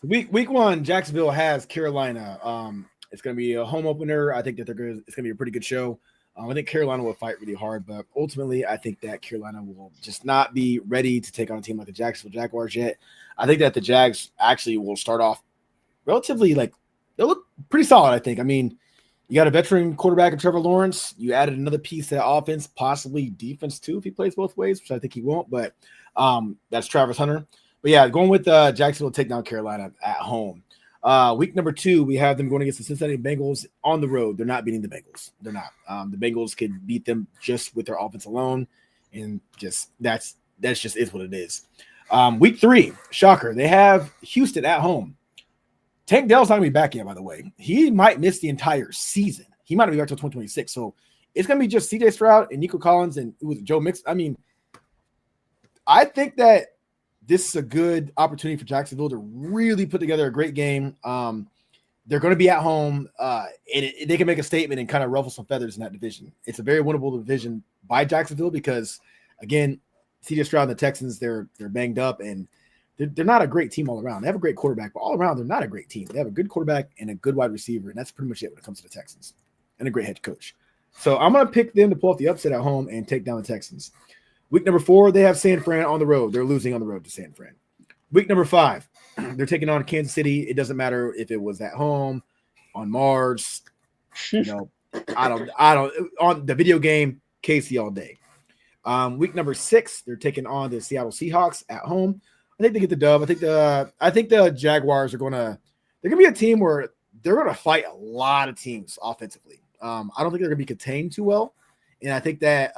[SPEAKER 3] Week 1, Jacksonville has Carolina. It's going to be a home opener. I think that it's going to be a pretty good show. I think Carolina will fight really hard, but ultimately, I think that Carolina will just not be ready to take on a team like the Jacksonville Jaguars yet. I think that the Jags actually will start off relatively they'll look pretty solid. I think. I mean, you got a veteran quarterback in Trevor Lawrence. You added another piece to that offense, possibly defense too, if he plays both ways, which I think he won't. But that's Travis Hunter. But yeah, going with Jacksonville to take down Carolina at home. Week number 2, we have them going against the Cincinnati Bengals on the road. They're not beating the Bengals. They're not. The Bengals could beat them just with their offense alone, and just that's just is what it is. Week 3, shocker, they have Houston at home. Tank Dell's not going to be back yet, by the way. He might miss the entire season. He might not be back until 2026. So it's going to be just C.J. Stroud and Nico Collins and Joe Mixon. I mean, I think that this is a good opportunity for Jacksonville to really put together a great game. They're going to be at home, and they can make a statement and kind of ruffle some feathers in that division. It's a very winnable division by Jacksonville because, again, C.J. Stroud and the Texans, they're banged up, and they're not a great team all around. They have a great quarterback, but all around, they're not a great team. They have a good quarterback and a good wide receiver, and that's pretty much it when it comes to the Texans, and a great head coach. So I'm going to pick them to pull off the upset at home and take down the Texans. Week number 4, they have San Fran on the road. They're losing on the road to San Fran. Week number 5, they're taking on Kansas City. It doesn't matter if it was at home, on Mars, I don't on the video game, KC all day. Week number 6, they're taking on the Seattle Seahawks at home. I think they get the dub. I think the Jaguars are they're gonna be a team where they're gonna fight a lot of teams offensively. I don't think they're gonna be contained too well, and I think that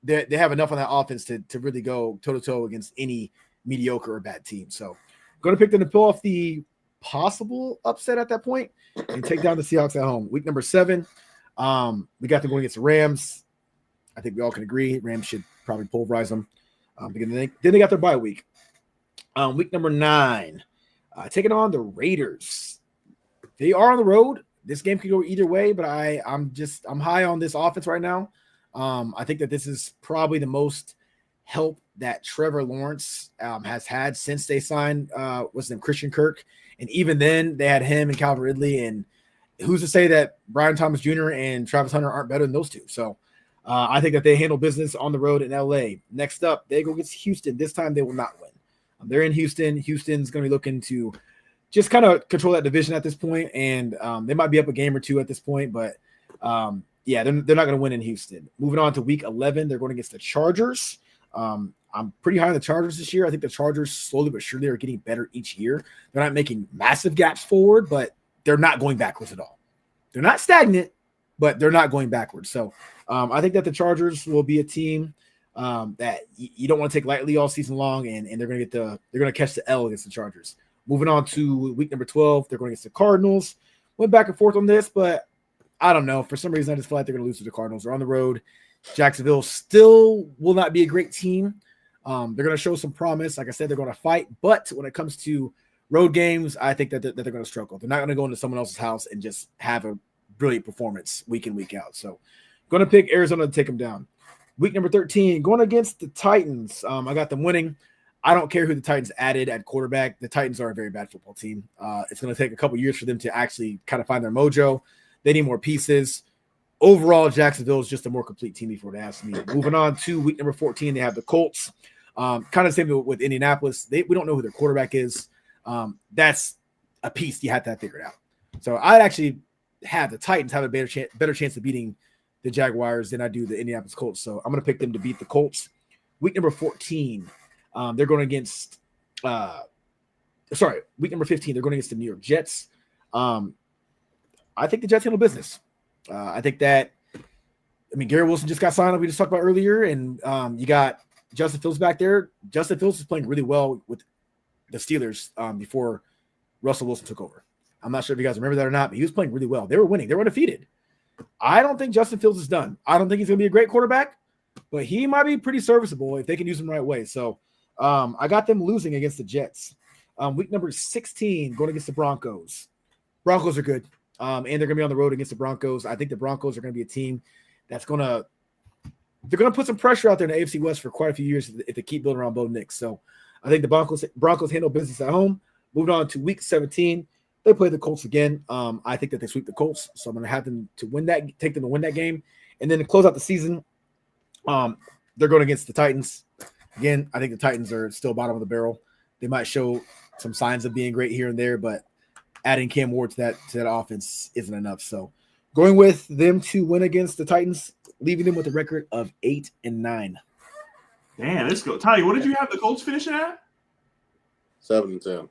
[SPEAKER 3] they have enough on that offense to really go toe-to-toe against any mediocre or bad team. So I'm going to pick them to pull off the possible upset at that point and take down the Seahawks at home. Week number 7, we got them going against the Rams. I think we all can agree Rams should probably pulverize them. Then they got their bye week. Week number 9, taking on the Raiders. They are on the road. This game could go either way, but I'm high on this offense right now. I think that this is probably the most help that Trevor Lawrence has had since they signed Christian Kirk. And even then, they had him and Calvin Ridley. And who's to say that Brian Thomas Jr. and Travis Hunter aren't better than those two? So I think that they handle business on the road in L.A. Next up, they go against Houston. This time, they will not win. They're in Houston. Houston's going to be looking to just kind of control that division at this point. And they might be up a game or two at this point, but yeah, they're not going to win in Houston. Moving on to week 11, they're going against the Chargers. I'm pretty high on the Chargers this year. I think the Chargers slowly but surely are getting better each year. They're not making massive gaps forward, but they're not going backwards at all. They're not stagnant, but they're not going backwards. So I think that the Chargers will be a team that you don't want to take lightly all season long, and they're going to catch the L against the Chargers. Moving on to week number 12, they're going against the Cardinals. Went back and forth on this, but I don't know. For some reason, I just feel like they're going to lose to the Cardinals. They're on the road. Jacksonville still will not be a great team. They're going to show some promise. Like I said, they're going to fight. But when it comes to road games, I think that they're going to struggle. They're not going to go into someone else's house and just have a brilliant performance week in, week out. So going to pick Arizona to take them down. Week number 13, going against the Titans. I got them winning. I don't care who the Titans added at quarterback. The Titans are a very bad football team. It's going to take a couple years for them to actually kind of find their mojo. They need more pieces. Overall, Jacksonville is just a more complete team before they ask me. Moving on to week number 14, they have the Colts. Kind of the same with Indianapolis. We don't know who their quarterback is. That's a piece you have to have figured out. So I'd actually have the Titans have a better chance of beating the Jaguars than I do the Indianapolis Colts. So I'm going to pick them to beat the Colts. Week number 14, they're going against week number 15, they're going against the New York Jets. I think the Jets handle business. I think that I mean, Garrett Wilson just got signed up. We just talked about earlier, and you got Justin Fields back there. Justin Fields is playing really well with the Steelers before Russell Wilson took over. I'm not sure if you guys remember that or not, but he was playing really well. They were winning. They were undefeated. I don't think Justin Fields is done. I don't think he's going to be a great quarterback, but he might be pretty serviceable if they can use him the right way. So I got them losing against the Jets. Week number 16, going against the Broncos. Broncos are good, and they're going to be on the road against the Broncos. I think the Broncos are going to be a team that's going to – they're going to put some pressure out there in the AFC West for quite a few years if they keep building around Bo Nix. So I think the Broncos handle business at home. Moving on to week 17, they play the Colts again. I think that they sweep the Colts, so I'm going to have them to win that, take them to win that game. And then to close out the season, they're going against the Titans. Again, I think the Titans are still bottom of the barrel. They might show some signs of being great here and there, but adding Cam Ward to that offense isn't enough. So going with them to win against the Titans, leaving them with a record of 8-9.
[SPEAKER 2] Damn, let's go. Tally, what did you have the Colts finishing at?
[SPEAKER 4] 7-10.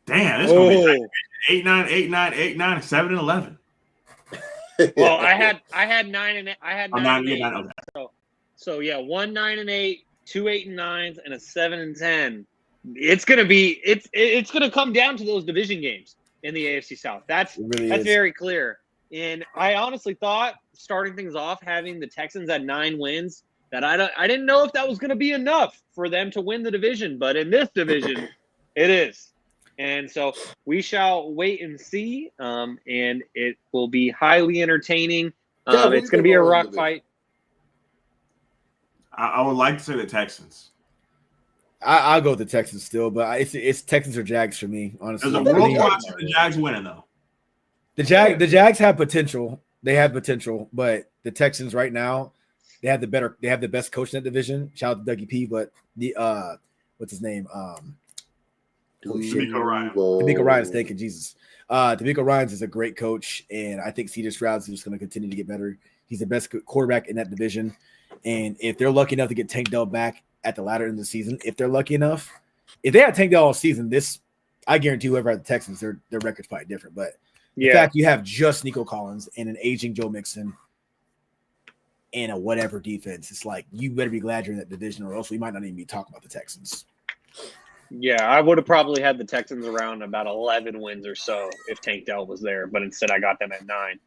[SPEAKER 2] Damn, it's going to be 8-9, 8-9, 8-9, 7-11.
[SPEAKER 1] Well, I had 9 and 8. I had 9 and 8.
[SPEAKER 2] Okay.
[SPEAKER 1] So yeah, 1 9 and 8, 2 8 and 9s, and a 7 and 10. It's gonna come down to those division games in the AFC South. That's very clear. And I honestly thought starting things off having the Texans at 9 wins that I didn't know if that was gonna be enough for them to win the division, but in this division, it is. And so we shall wait and see, and it will be highly entertaining. It's going to be a rock fight.
[SPEAKER 2] I would like to say the Texans.
[SPEAKER 3] I'll go with the Texans still, but it's Texans or Jags for me, honestly.
[SPEAKER 2] There's a world watch for the Jags winning, though.
[SPEAKER 3] The Jags have potential. They have potential, but the Texans right now, they have the best coach in that division. Shout out to Dougie P, but the what's his name?
[SPEAKER 2] DeMeco Ryan.
[SPEAKER 3] DeMeco Ryan's thinking, Jesus. DeMeco Ryans is a great coach, and I think C.J. Stroud's just going to continue to get better. He's the best quarterback in that division, and if they're lucky enough to get Tank Dell back at the latter end of the season, if they're lucky enough, if they had Tank Dell all season, I guarantee whoever had the Texans, their record's probably different. But the fact you have just Nico Collins and an aging Joe Mixon and a whatever defense, it's like you better be glad you're in that division, or else we might not even be talking about the Texans.
[SPEAKER 1] Yeah, I would have probably had the Texans around about 11 wins or so if Tank Dell was there, but instead I got them at 9.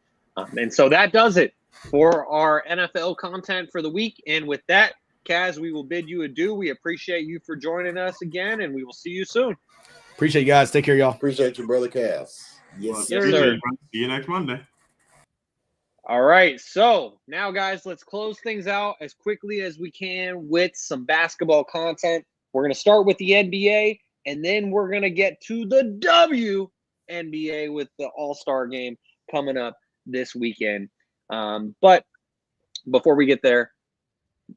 [SPEAKER 1] And so that does it for our NFL content for the week. And with that, Kaz, we will bid you adieu. We appreciate you for joining us again, and we will see you soon.
[SPEAKER 3] Appreciate you guys. Take care, y'all.
[SPEAKER 4] Appreciate you, brother Kaz.
[SPEAKER 1] Yes, sir.
[SPEAKER 2] See you next Monday.
[SPEAKER 1] All right, so now, guys, let's close things out as quickly as we can with some basketball content. We're going to start with the NBA, and then we're going to get to the WNBA with the All-Star Game coming up this weekend. But before we get there,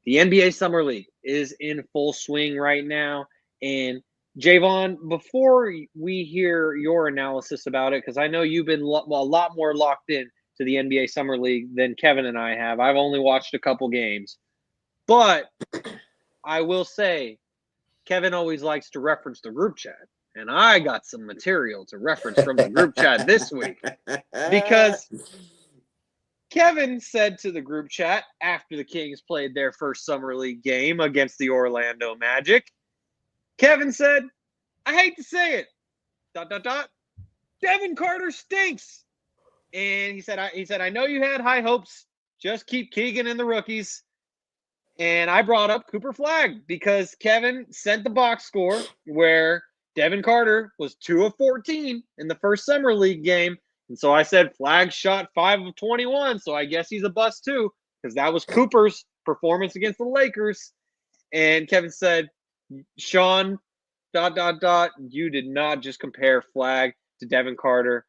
[SPEAKER 1] the NBA Summer League is in full swing right now. And Jaevon, before we hear your analysis about it, because I know you've been a lot more locked in to the NBA Summer League than Kevin and I have. I've only watched a couple games. But I will say, Kevin always likes to reference the group chat, and I got some material to reference from the group chat this week because Kevin said to the group chat after the Kings played their first Summer League game against the Orlando Magic, Kevin said, I hate to say it, ... Devin Carter stinks. And he said, I know you had high hopes. Just keep Keegan and the rookies. And I brought up Cooper Flagg because Kevin sent the box score where Devin Carter was 2 of 14 in the first Summer League game. And so I said Flagg shot 5 of 21. So I guess he's a bust too, because that was Cooper's performance against the Lakers. And Kevin said, Shaun, ... you did not just compare Flagg to Devin Carter.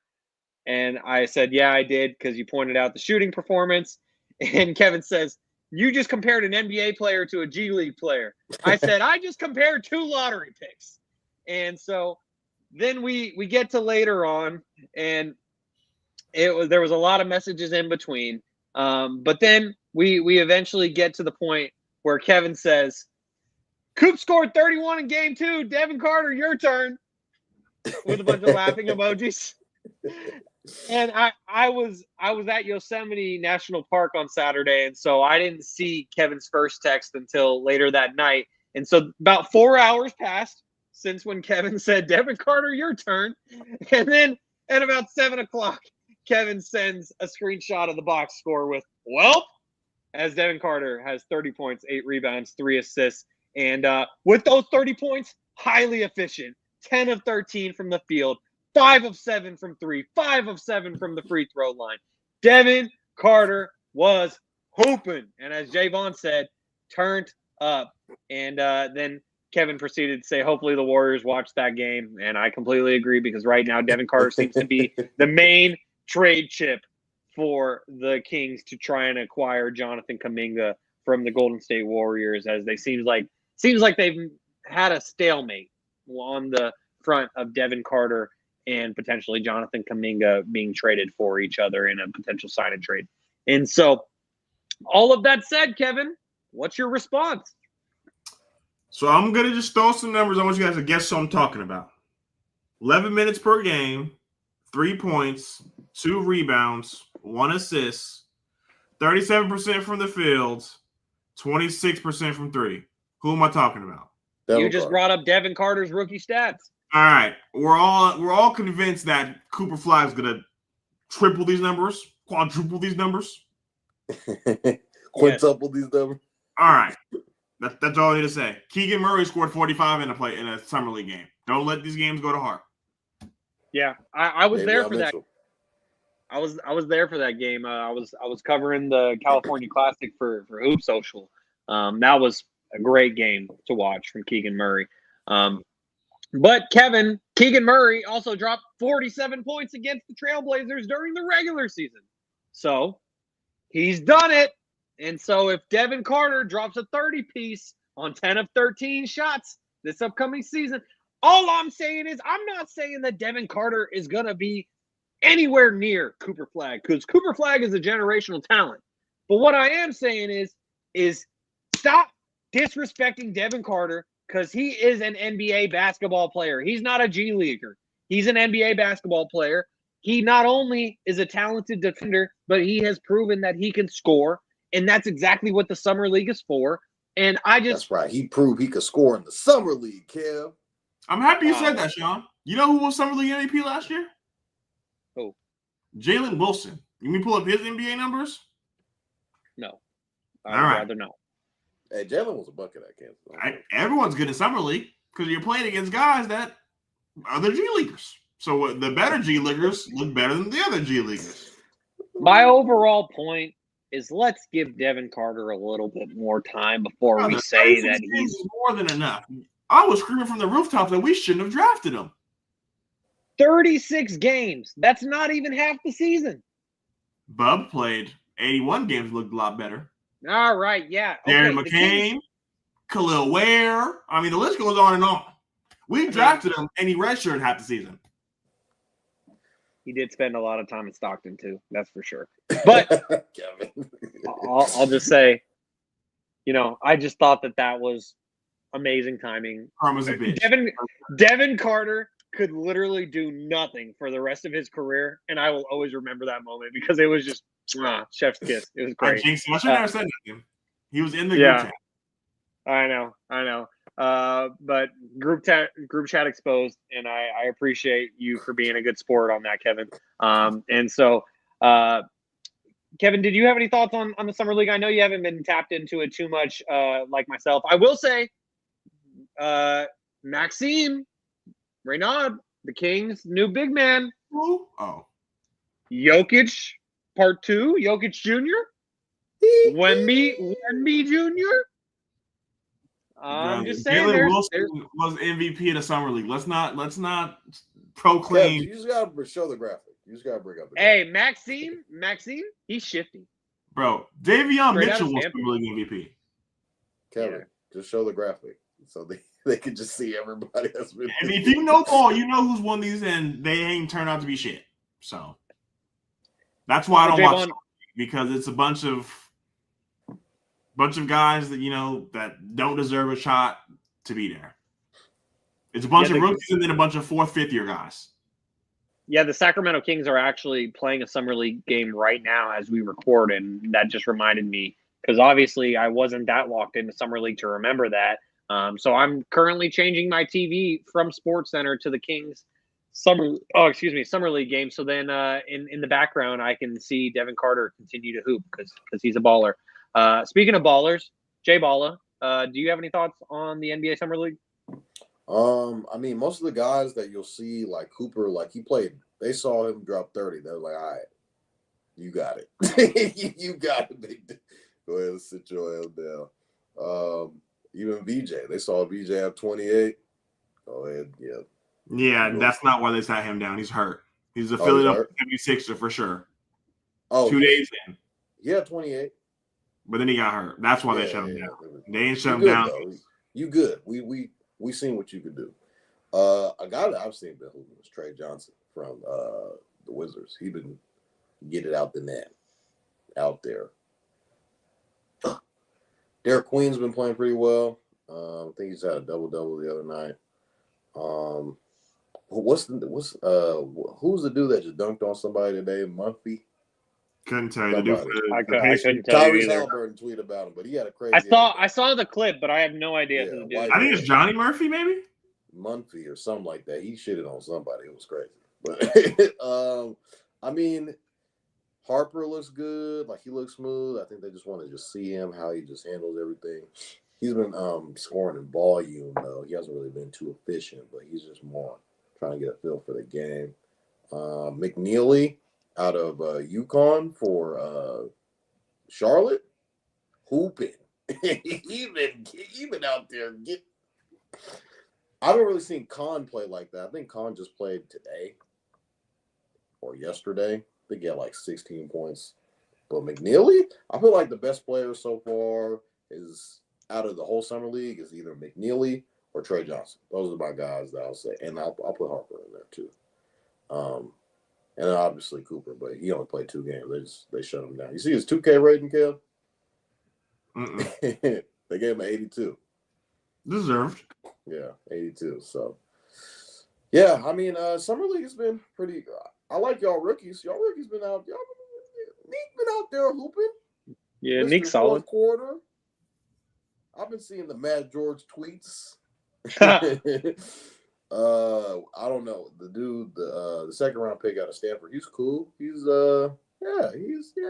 [SPEAKER 1] And I said, yeah, I did, because you pointed out the shooting performance. And Kevin says, you just compared an NBA player to a G League player. I said, I just compared 2 lottery picks. And so then we get to later on, and there was a lot of messages in between. But then we eventually get to the point where Kevin says, Coop scored 31 in game 2. Devin Carter, your turn. With a bunch of laughing emojis. And I was at Yosemite National Park on Saturday, and so I didn't see Kevin's first text until later that night. And so about 4 hours passed since when Kevin said, "Devin Carter, your turn." And then at about 7 o'clock, Kevin sends a screenshot of the box score with, "Well," as Devin Carter has 30 points, 8 rebounds, 3 assists. And with those 30 points, highly efficient. 10 of 13 from the field, 5 of 7 from 3, 5 of 7 from the free throw line. Devin Carter was hooping. And as Jaevon said, turned up. And then Kevin proceeded to say, hopefully the Warriors watch that game. And I completely agree, because right now Devin Carter seems to be the main trade chip for the Kings to try and acquire Jonathan Kuminga from the Golden State Warriors, as they seems like they've had a stalemate on the front of Devin Carter and potentially Jonathan Kuminga being traded for each other in a potential sign and trade. And so, all of that said, Kevin, what's your response?
[SPEAKER 2] So I'm going to just throw some numbers. I want you guys to guess what I'm talking about. 11 minutes per game, 3 points, 2 rebounds, 1 assist, 37% from the field, 26% from 3. Who am I talking about?
[SPEAKER 1] You just brought up Devin Carter's rookie stats.
[SPEAKER 2] All right. We're all convinced that Cooper Flag is going to triple these numbers, quadruple these numbers.
[SPEAKER 4] Quintuple these numbers.
[SPEAKER 2] All right. That's all I need to say. Keegan Murray scored 45 in a summer league game. Don't let these games go to heart.
[SPEAKER 1] Yeah, I was there for that. I was there for that game. I was covering the California Classic for Hoop Social. That was a great game to watch from Keegan Murray. But Keegan Murray also dropped 47 points against the Trailblazers during the regular season. So he's done it. And so if Devin Carter drops a 30-piece on 10 of 13 shots this upcoming season, all I'm saying is I'm not saying that Devin Carter is going to be anywhere near Cooper Flag, because Cooper Flag is a generational talent. But what I am saying is stop disrespecting Devin Carter, because he is an NBA basketball player. He's not a G Leaguer. He's an NBA basketball player. He not only is a talented defender, but he has proven that he can score, and that's exactly what the Summer League is for. And that's
[SPEAKER 4] right. He proved he could score in the Summer League, Kev.
[SPEAKER 2] I'm happy you said that, Shaun. You know who was Summer League MVP last year?
[SPEAKER 1] Who?
[SPEAKER 2] Jalen Wilson. You mean pull up his NBA numbers?
[SPEAKER 1] No. I'd rather not.
[SPEAKER 4] Hey, Jalen was a bucket at Kansas.
[SPEAKER 2] Everyone's good in Summer League because you're playing against guys that are the G Leaguers. So the better G Leaguers look better than the other G Leaguers.
[SPEAKER 1] My overall point is let's give Devin Carter a little bit more time before we say that he's
[SPEAKER 2] more than enough. I was screaming from the rooftops that we shouldn't have drafted him.
[SPEAKER 1] 36 games. That's not even half the season.
[SPEAKER 2] Bub played 81 games, looked a lot better.
[SPEAKER 1] All right, yeah.
[SPEAKER 2] Darren McCain, Khalil Ware. I mean, the list goes on and on. We drafted him, and he redshirted half the season.
[SPEAKER 1] He did spend a lot of time in Stockton, too. That's for sure. But I'll just say, I just thought that was amazing timing.
[SPEAKER 2] Karma's a bitch.
[SPEAKER 1] Devin Carter could literally do nothing for the rest of his career, and I will always remember that moment because it was just chef's kiss. It was great.
[SPEAKER 2] I should have never said that. He was in the group chat.
[SPEAKER 1] I know. But group chat exposed, and I appreciate you for being a good sport on that, Kevin. And so, Kevin, did you have any thoughts on the Summer League? I know you haven't been tapped into it too much, like myself. I will say, Maxime Reynaud, the Kings' new big man.
[SPEAKER 2] Oh.
[SPEAKER 1] Jokic, part 2, Jokic Jr. Wemby Jr. I'm just saying,
[SPEAKER 2] Jalen Wilson was MVP of the Summer League. Let's not proclaim.
[SPEAKER 4] Yeah, you just gotta show the graphic. You just gotta bring up the
[SPEAKER 1] graphic. Maxime, he's shifty.
[SPEAKER 2] Bro, Davion Mitchell was Summer League MVP.
[SPEAKER 4] Kevin, just show the graphic so they can just see everybody that's been.
[SPEAKER 2] I mean, if you know ball, you know who's won these, and they ain't turned out to be shit. So that's why I don't watch because it's a bunch of guys that that don't deserve a shot to be there. It's a bunch of rookies and then a bunch of 4th, 5th year guys.
[SPEAKER 1] Yeah, the Sacramento Kings are actually playing a summer league game right now as we record, and that just reminded me because obviously I wasn't that locked into summer league to remember that. So I'm currently changing my TV from Sports Center to the Kings summer league game. So then in the background I can see Devin Carter continue to hoop because he's a baller. Speaking of ballers, Jay Balla, do you have any thoughts on the NBA summer league?
[SPEAKER 4] I mean, most of the guys that you'll see, like Cooper, like he played, they saw him drop 30. They were like, all right, you got it. You got it, big dude. Go ahead and sit your ass down. Even VJ, they saw VJ have 28. Go ahead, yeah.
[SPEAKER 2] Yeah, that's not why they sat him down. He's hurt. He's a Philadelphia 76er for sure. 2 days in.
[SPEAKER 4] Yeah, 28.
[SPEAKER 2] But then he got hurt. That's why they shut him down. They ain't shut him down.
[SPEAKER 4] Though. You good. We seen what you could do. A guy that I've seen been hooping was Trey Johnson from the Wizards. He been get it out the net out there. Derek Queen's been playing pretty well. I think he's had a double-double the other night. Who's the dude that just dunked on somebody today? Mumphy?
[SPEAKER 2] Couldn't tell you.
[SPEAKER 1] I couldn't tell you
[SPEAKER 4] Tyrese
[SPEAKER 1] either.
[SPEAKER 4] Halliburton tweeted about him, but he had a crazy.
[SPEAKER 1] I saw the clip, but I have no idea who the dude.
[SPEAKER 2] I think it's Johnny Murphy, maybe
[SPEAKER 4] Mumphy or something like that. He shitted on somebody. It was crazy. But I mean, Harper looks good. Like he looks smooth. I think they just want to just see him how he just handles everything. He's been scoring in volume though. He hasn't really been too efficient, but he's just more trying to get a feel for the game. McNeely out of UConn for Charlotte, hooping. he been out there. I haven't really seen Khan play like that. I think Khan just played today or yesterday. I think he had like 16 points. But McNeely, I feel like the best player so far is out of the whole summer league is either McNeely or Trey Johnson. Those are my guys that I'll say. And I'll put Harper in there too. And then obviously Cooper, but he only played 2 games. They shut him down. You see his 2K rating, Kev? They gave him an 82.
[SPEAKER 2] Deserved.
[SPEAKER 4] Yeah, 82. So, yeah, I mean, summer league has been pretty. I like y'all rookies. Y'all rookies been out. Neek been out there hooping.
[SPEAKER 1] Yeah, Neek's solid.
[SPEAKER 4] Quarter. I've been seeing the Mad George tweets. I don't know the dude. The second round pick out of Stanford. He's cool. He's I don't know.
[SPEAKER 2] He's
[SPEAKER 4] he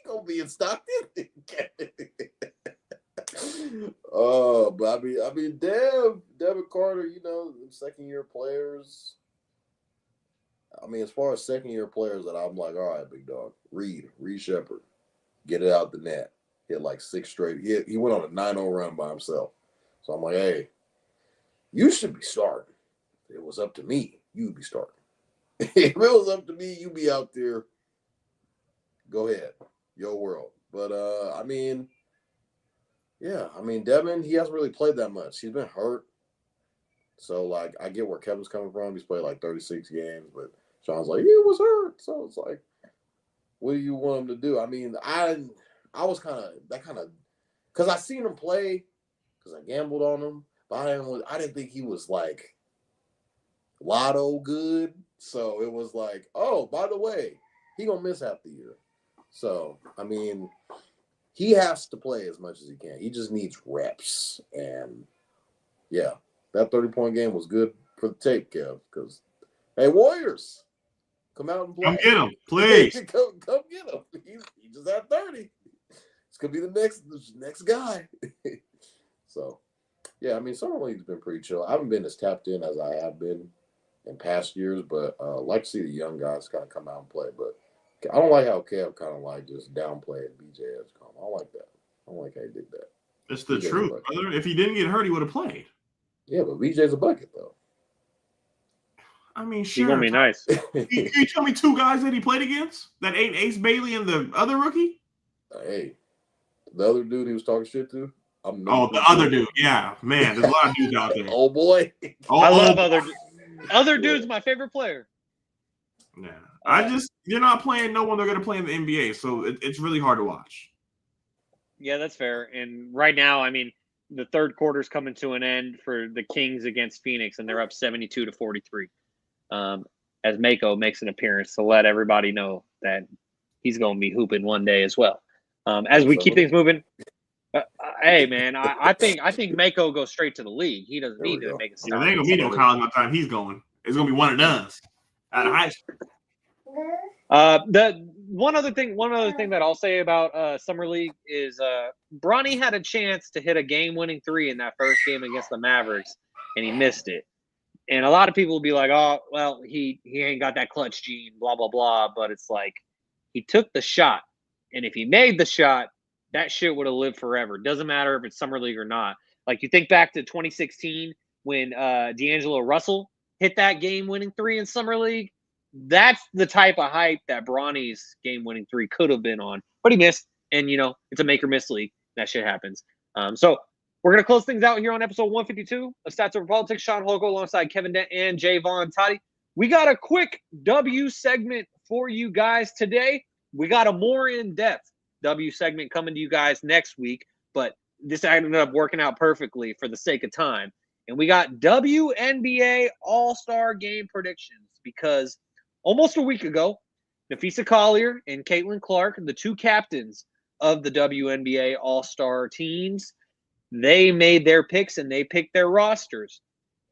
[SPEAKER 4] gonna be in Stockton. But I mean, Devin Carter. You know, second year players. I mean, as far as second year players, that I'm like, all right, big dog, Reed Shepherd, get it out the net. Hit like 6 straight. He went on a 9-0 run by himself. So I'm like, hey, you should be starting. If it was up to me, you'd be starting. If it was up to me, you'd be out there. Go ahead. Your world. But, I mean, yeah. I mean, Devin, he hasn't really played that much. He's been hurt. So, like, I get where Kevin's coming from. He's played like 36 games. But Shaun's like, he was hurt. So it's like, what do you want him to do? I mean, I was kind of because I seen him play because I gambled on him, but I didn't think he was like lotto good. So it was like, oh, by the way, he gonna miss half the year. So I mean, he has to play as much as he can. He just needs reps, and yeah, that 30-point game was good for the tape, Kev. Because hey, Warriors, come out and play.
[SPEAKER 2] Come get him, please.
[SPEAKER 4] come get him. He just had 30. It's gonna be the next guy. So, yeah, I mean, summer league's been pretty chill. I haven't been as tapped in as I have been in past years, but I like to see the young guys kind of come out and play. But I don't like how Kev kind of like just downplayed BJ Edgecombe. I don't like that. I don't like how he did that.
[SPEAKER 2] It's the truth, brother. If he didn't get hurt, he would have played.
[SPEAKER 4] Yeah, but BJ's a bucket though.
[SPEAKER 2] I mean,
[SPEAKER 1] He's
[SPEAKER 2] sure.
[SPEAKER 1] gonna be nice.
[SPEAKER 2] Can you tell me 2 guys that he played against? That ain't Ace Bailey and the other rookie?
[SPEAKER 4] Hey, the other dude he was talking shit to.
[SPEAKER 2] The other dude. Yeah, man, there's a lot of dudes out there.
[SPEAKER 4] Oh boy,
[SPEAKER 1] I love other dudes. My favorite player.
[SPEAKER 2] Yeah, you're not playing no one they're gonna play in the NBA, so it's really hard to watch.
[SPEAKER 1] Yeah, that's fair. And right now, I mean, the third quarter's coming to an end for the Kings against Phoenix, and they're up 72-43. As Mako makes an appearance to let everybody know that he's going to be hooping one day as well. As we keep things moving, hey man, I think Mako goes straight to the league. He doesn't need to make a stop.
[SPEAKER 2] There ain't gonna be no college by the time he's going. It's gonna be one and done out of high school.
[SPEAKER 1] The one other thing that I'll say about Summer League is Bronny had a chance to hit a game-winning 3 in that first game against the Mavericks, and he missed it. And a lot of people will be like, "Oh, well, he ain't got that clutch gene, blah blah blah." But it's like he took the shot, and if he made the shot, that shit would have lived forever. Doesn't matter if it's Summer League or not. Like you think back to 2016 when D'Angelo Russell hit that game-winning 3 in Summer League. That's the type of hype that Bronny's game-winning 3 could have been on, but he missed. And it's a make or miss league. That shit happens. So we're gonna close things out here on episode 152 of Stats Over Politics. Shaun Holgo alongside Kevin Dent and Jaevon Toddy. We got a quick W segment for you guys today. We got a more in-depth W segment coming to you guys next week, but this ended up working out perfectly for the sake of time. And we got WNBA All-Star Game predictions because almost a week ago, Napheesa Collier and Caitlin Clark, the two captains of the WNBA All-Star teams, they made their picks and they picked their rosters.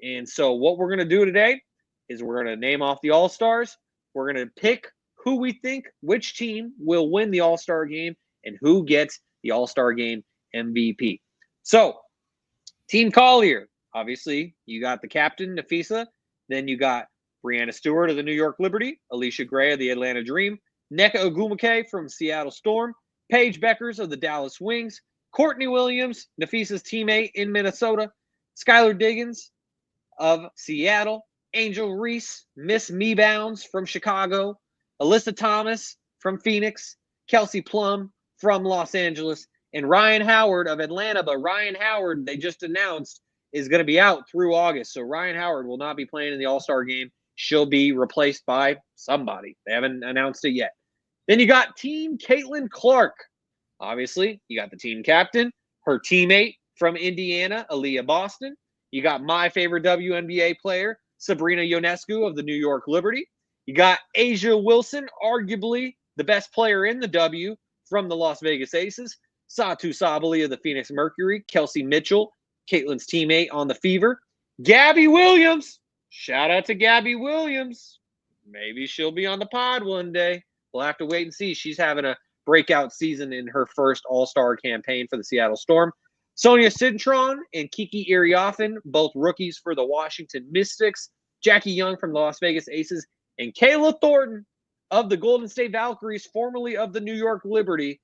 [SPEAKER 1] And so what we're going to do today is we're going to name off the All-Stars. We're going to pick who we think, which team will win the All-Star Game and who gets the All-Star Game MVP. So, Team Collier, obviously, you got the captain, Napheesa. Then you got Breanna Stewart of the New York Liberty, Alicia Gray of the Atlanta Dream, Nneka Ogwumike from Seattle Storm, Paige Beckers of the Dallas Wings, Courtney Williams, Napheesa's teammate in Minnesota, Skylar Diggins of Seattle, Angel Reese, Miss Me Bounds from Chicago, Alyssa Thomas from Phoenix, Kelsey Plum from Los Angeles, and Ryan Howard of Atlanta. But Ryan Howard, they just announced, is going to be out through August. So Ryan Howard will not be playing in the All-Star Game. She'll be replaced by somebody. They haven't announced it yet. Then you got Team Caitlin Clark. Obviously, you got the team captain, her teammate from Indiana, Aaliyah Boston. You got my favorite WNBA player, Sabrina Ionescu of the New York Liberty. You got A'ja Wilson, arguably the best player in the W from the Las Vegas Aces. Satu Sabali of the Phoenix Mercury. Kelsey Mitchell, Caitlin's teammate on the Fever. Gabby Williams. Shout out to Gabby Williams. Maybe she'll be on the pod one day. We'll have to wait and see. She's having a breakout season in her first All-Star campaign for the Seattle Storm. Sonia Cintron and Kiki Iriafen, both rookies for the Washington Mystics. Jackie Young from the Las Vegas Aces. And Kayla Thornton of the Golden State Valkyries, formerly of the New York Liberty.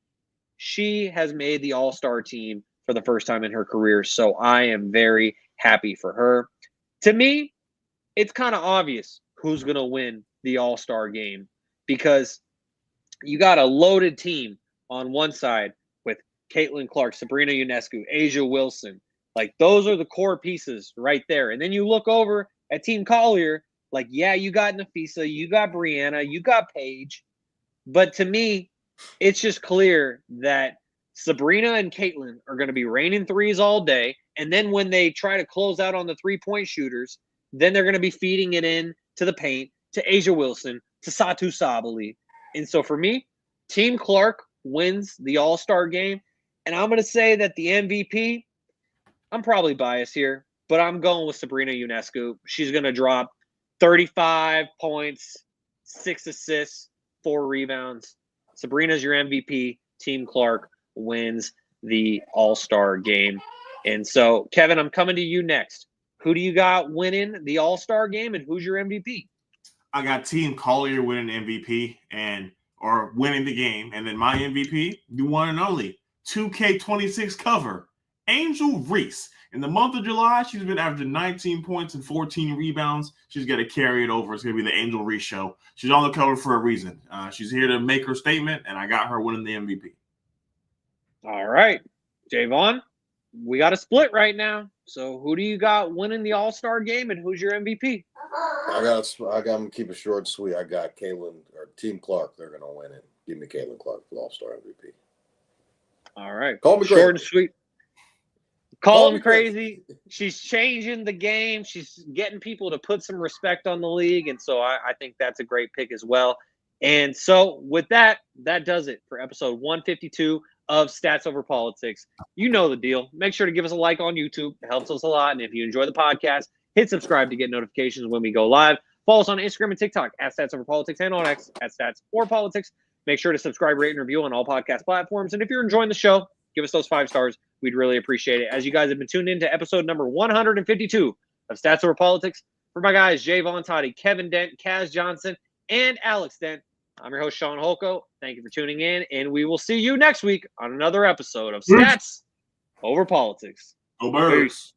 [SPEAKER 1] She has made the All-Star team for the first time in her career, so I am very happy for her. To me, it's kind of obvious who's going to win the All-Star game because you got a loaded team on one side with Caitlin Clark, Sabrina Ionescu, A'ja Wilson. Like, those are the core pieces right there. And then you look over at Team Collier, like, yeah, you got Napheesa, you got Breanna, you got Paige. But to me, it's just clear that Sabrina and Caitlin are going to be raining threes all day. And then when they try to close out on the three-point shooters, then they're going to be feeding it in to the paint, to A'ja Wilson, to Satu Sabali. And so for me, Team Clark wins the All-Star game. And I'm going to say that the MVP, I'm probably biased here, but I'm going with Sabrina Ionescu. She's going to drop 35 points, 6 assists, 4 rebounds. Sabrina's your MVP. Team Clark wins the All-Star game. And so, Kevin, I'm coming to you next. Who do you got winning the All-Star game, and who's your MVP?
[SPEAKER 2] I got Team Collier winning MVP or winning the game. And then my MVP, the one and only 2K26 cover, Angel Reese. In the month of July, she's been averaging 19 points and 14 rebounds. She's got to carry it over. It's going to be the Angel Reese show. She's on the cover for a reason. She's here to make her statement, and I got her winning the MVP.
[SPEAKER 1] All right. Jaevon, we got a split right now. So who do you got winning the All-Star game, and who's your MVP?
[SPEAKER 4] I got to keep it short and sweet. I got Caitlin or Team Clark. They're going to win it. Give me Caitlin Clark for the All-Star MVP.
[SPEAKER 1] All right.
[SPEAKER 4] Call me
[SPEAKER 1] short and sweet. Call
[SPEAKER 4] Oh,
[SPEAKER 1] him
[SPEAKER 4] yes.
[SPEAKER 1] crazy. She's changing the game. She's getting people to put some respect on the league. And so I think that's a great pick as well. And so with that, that does it for episode 152 of Stats Over Politics. You know the deal. Make sure to give us a like on YouTube. It helps us a lot. And if you enjoy the podcast, hit subscribe to get notifications when we go live. Follow us on Instagram and TikTok at Stats Over Politics and on X at Stats or Politics. Make sure to subscribe, rate, and review on all podcast platforms. And if you're enjoying the show, give us those 5 stars. We'd really appreciate it. As you guys have been tuned in to episode number 152 of Stats Over Politics. For my guys, Jaevon, Toddy, Kevin Dent, Kaz Johnson, and Alex Dent, I'm your host, Shaun Holko. Thank you for tuning in, and we will see you next week on another episode of Stats Over Politics.
[SPEAKER 2] Go Birds.
[SPEAKER 1] Peace.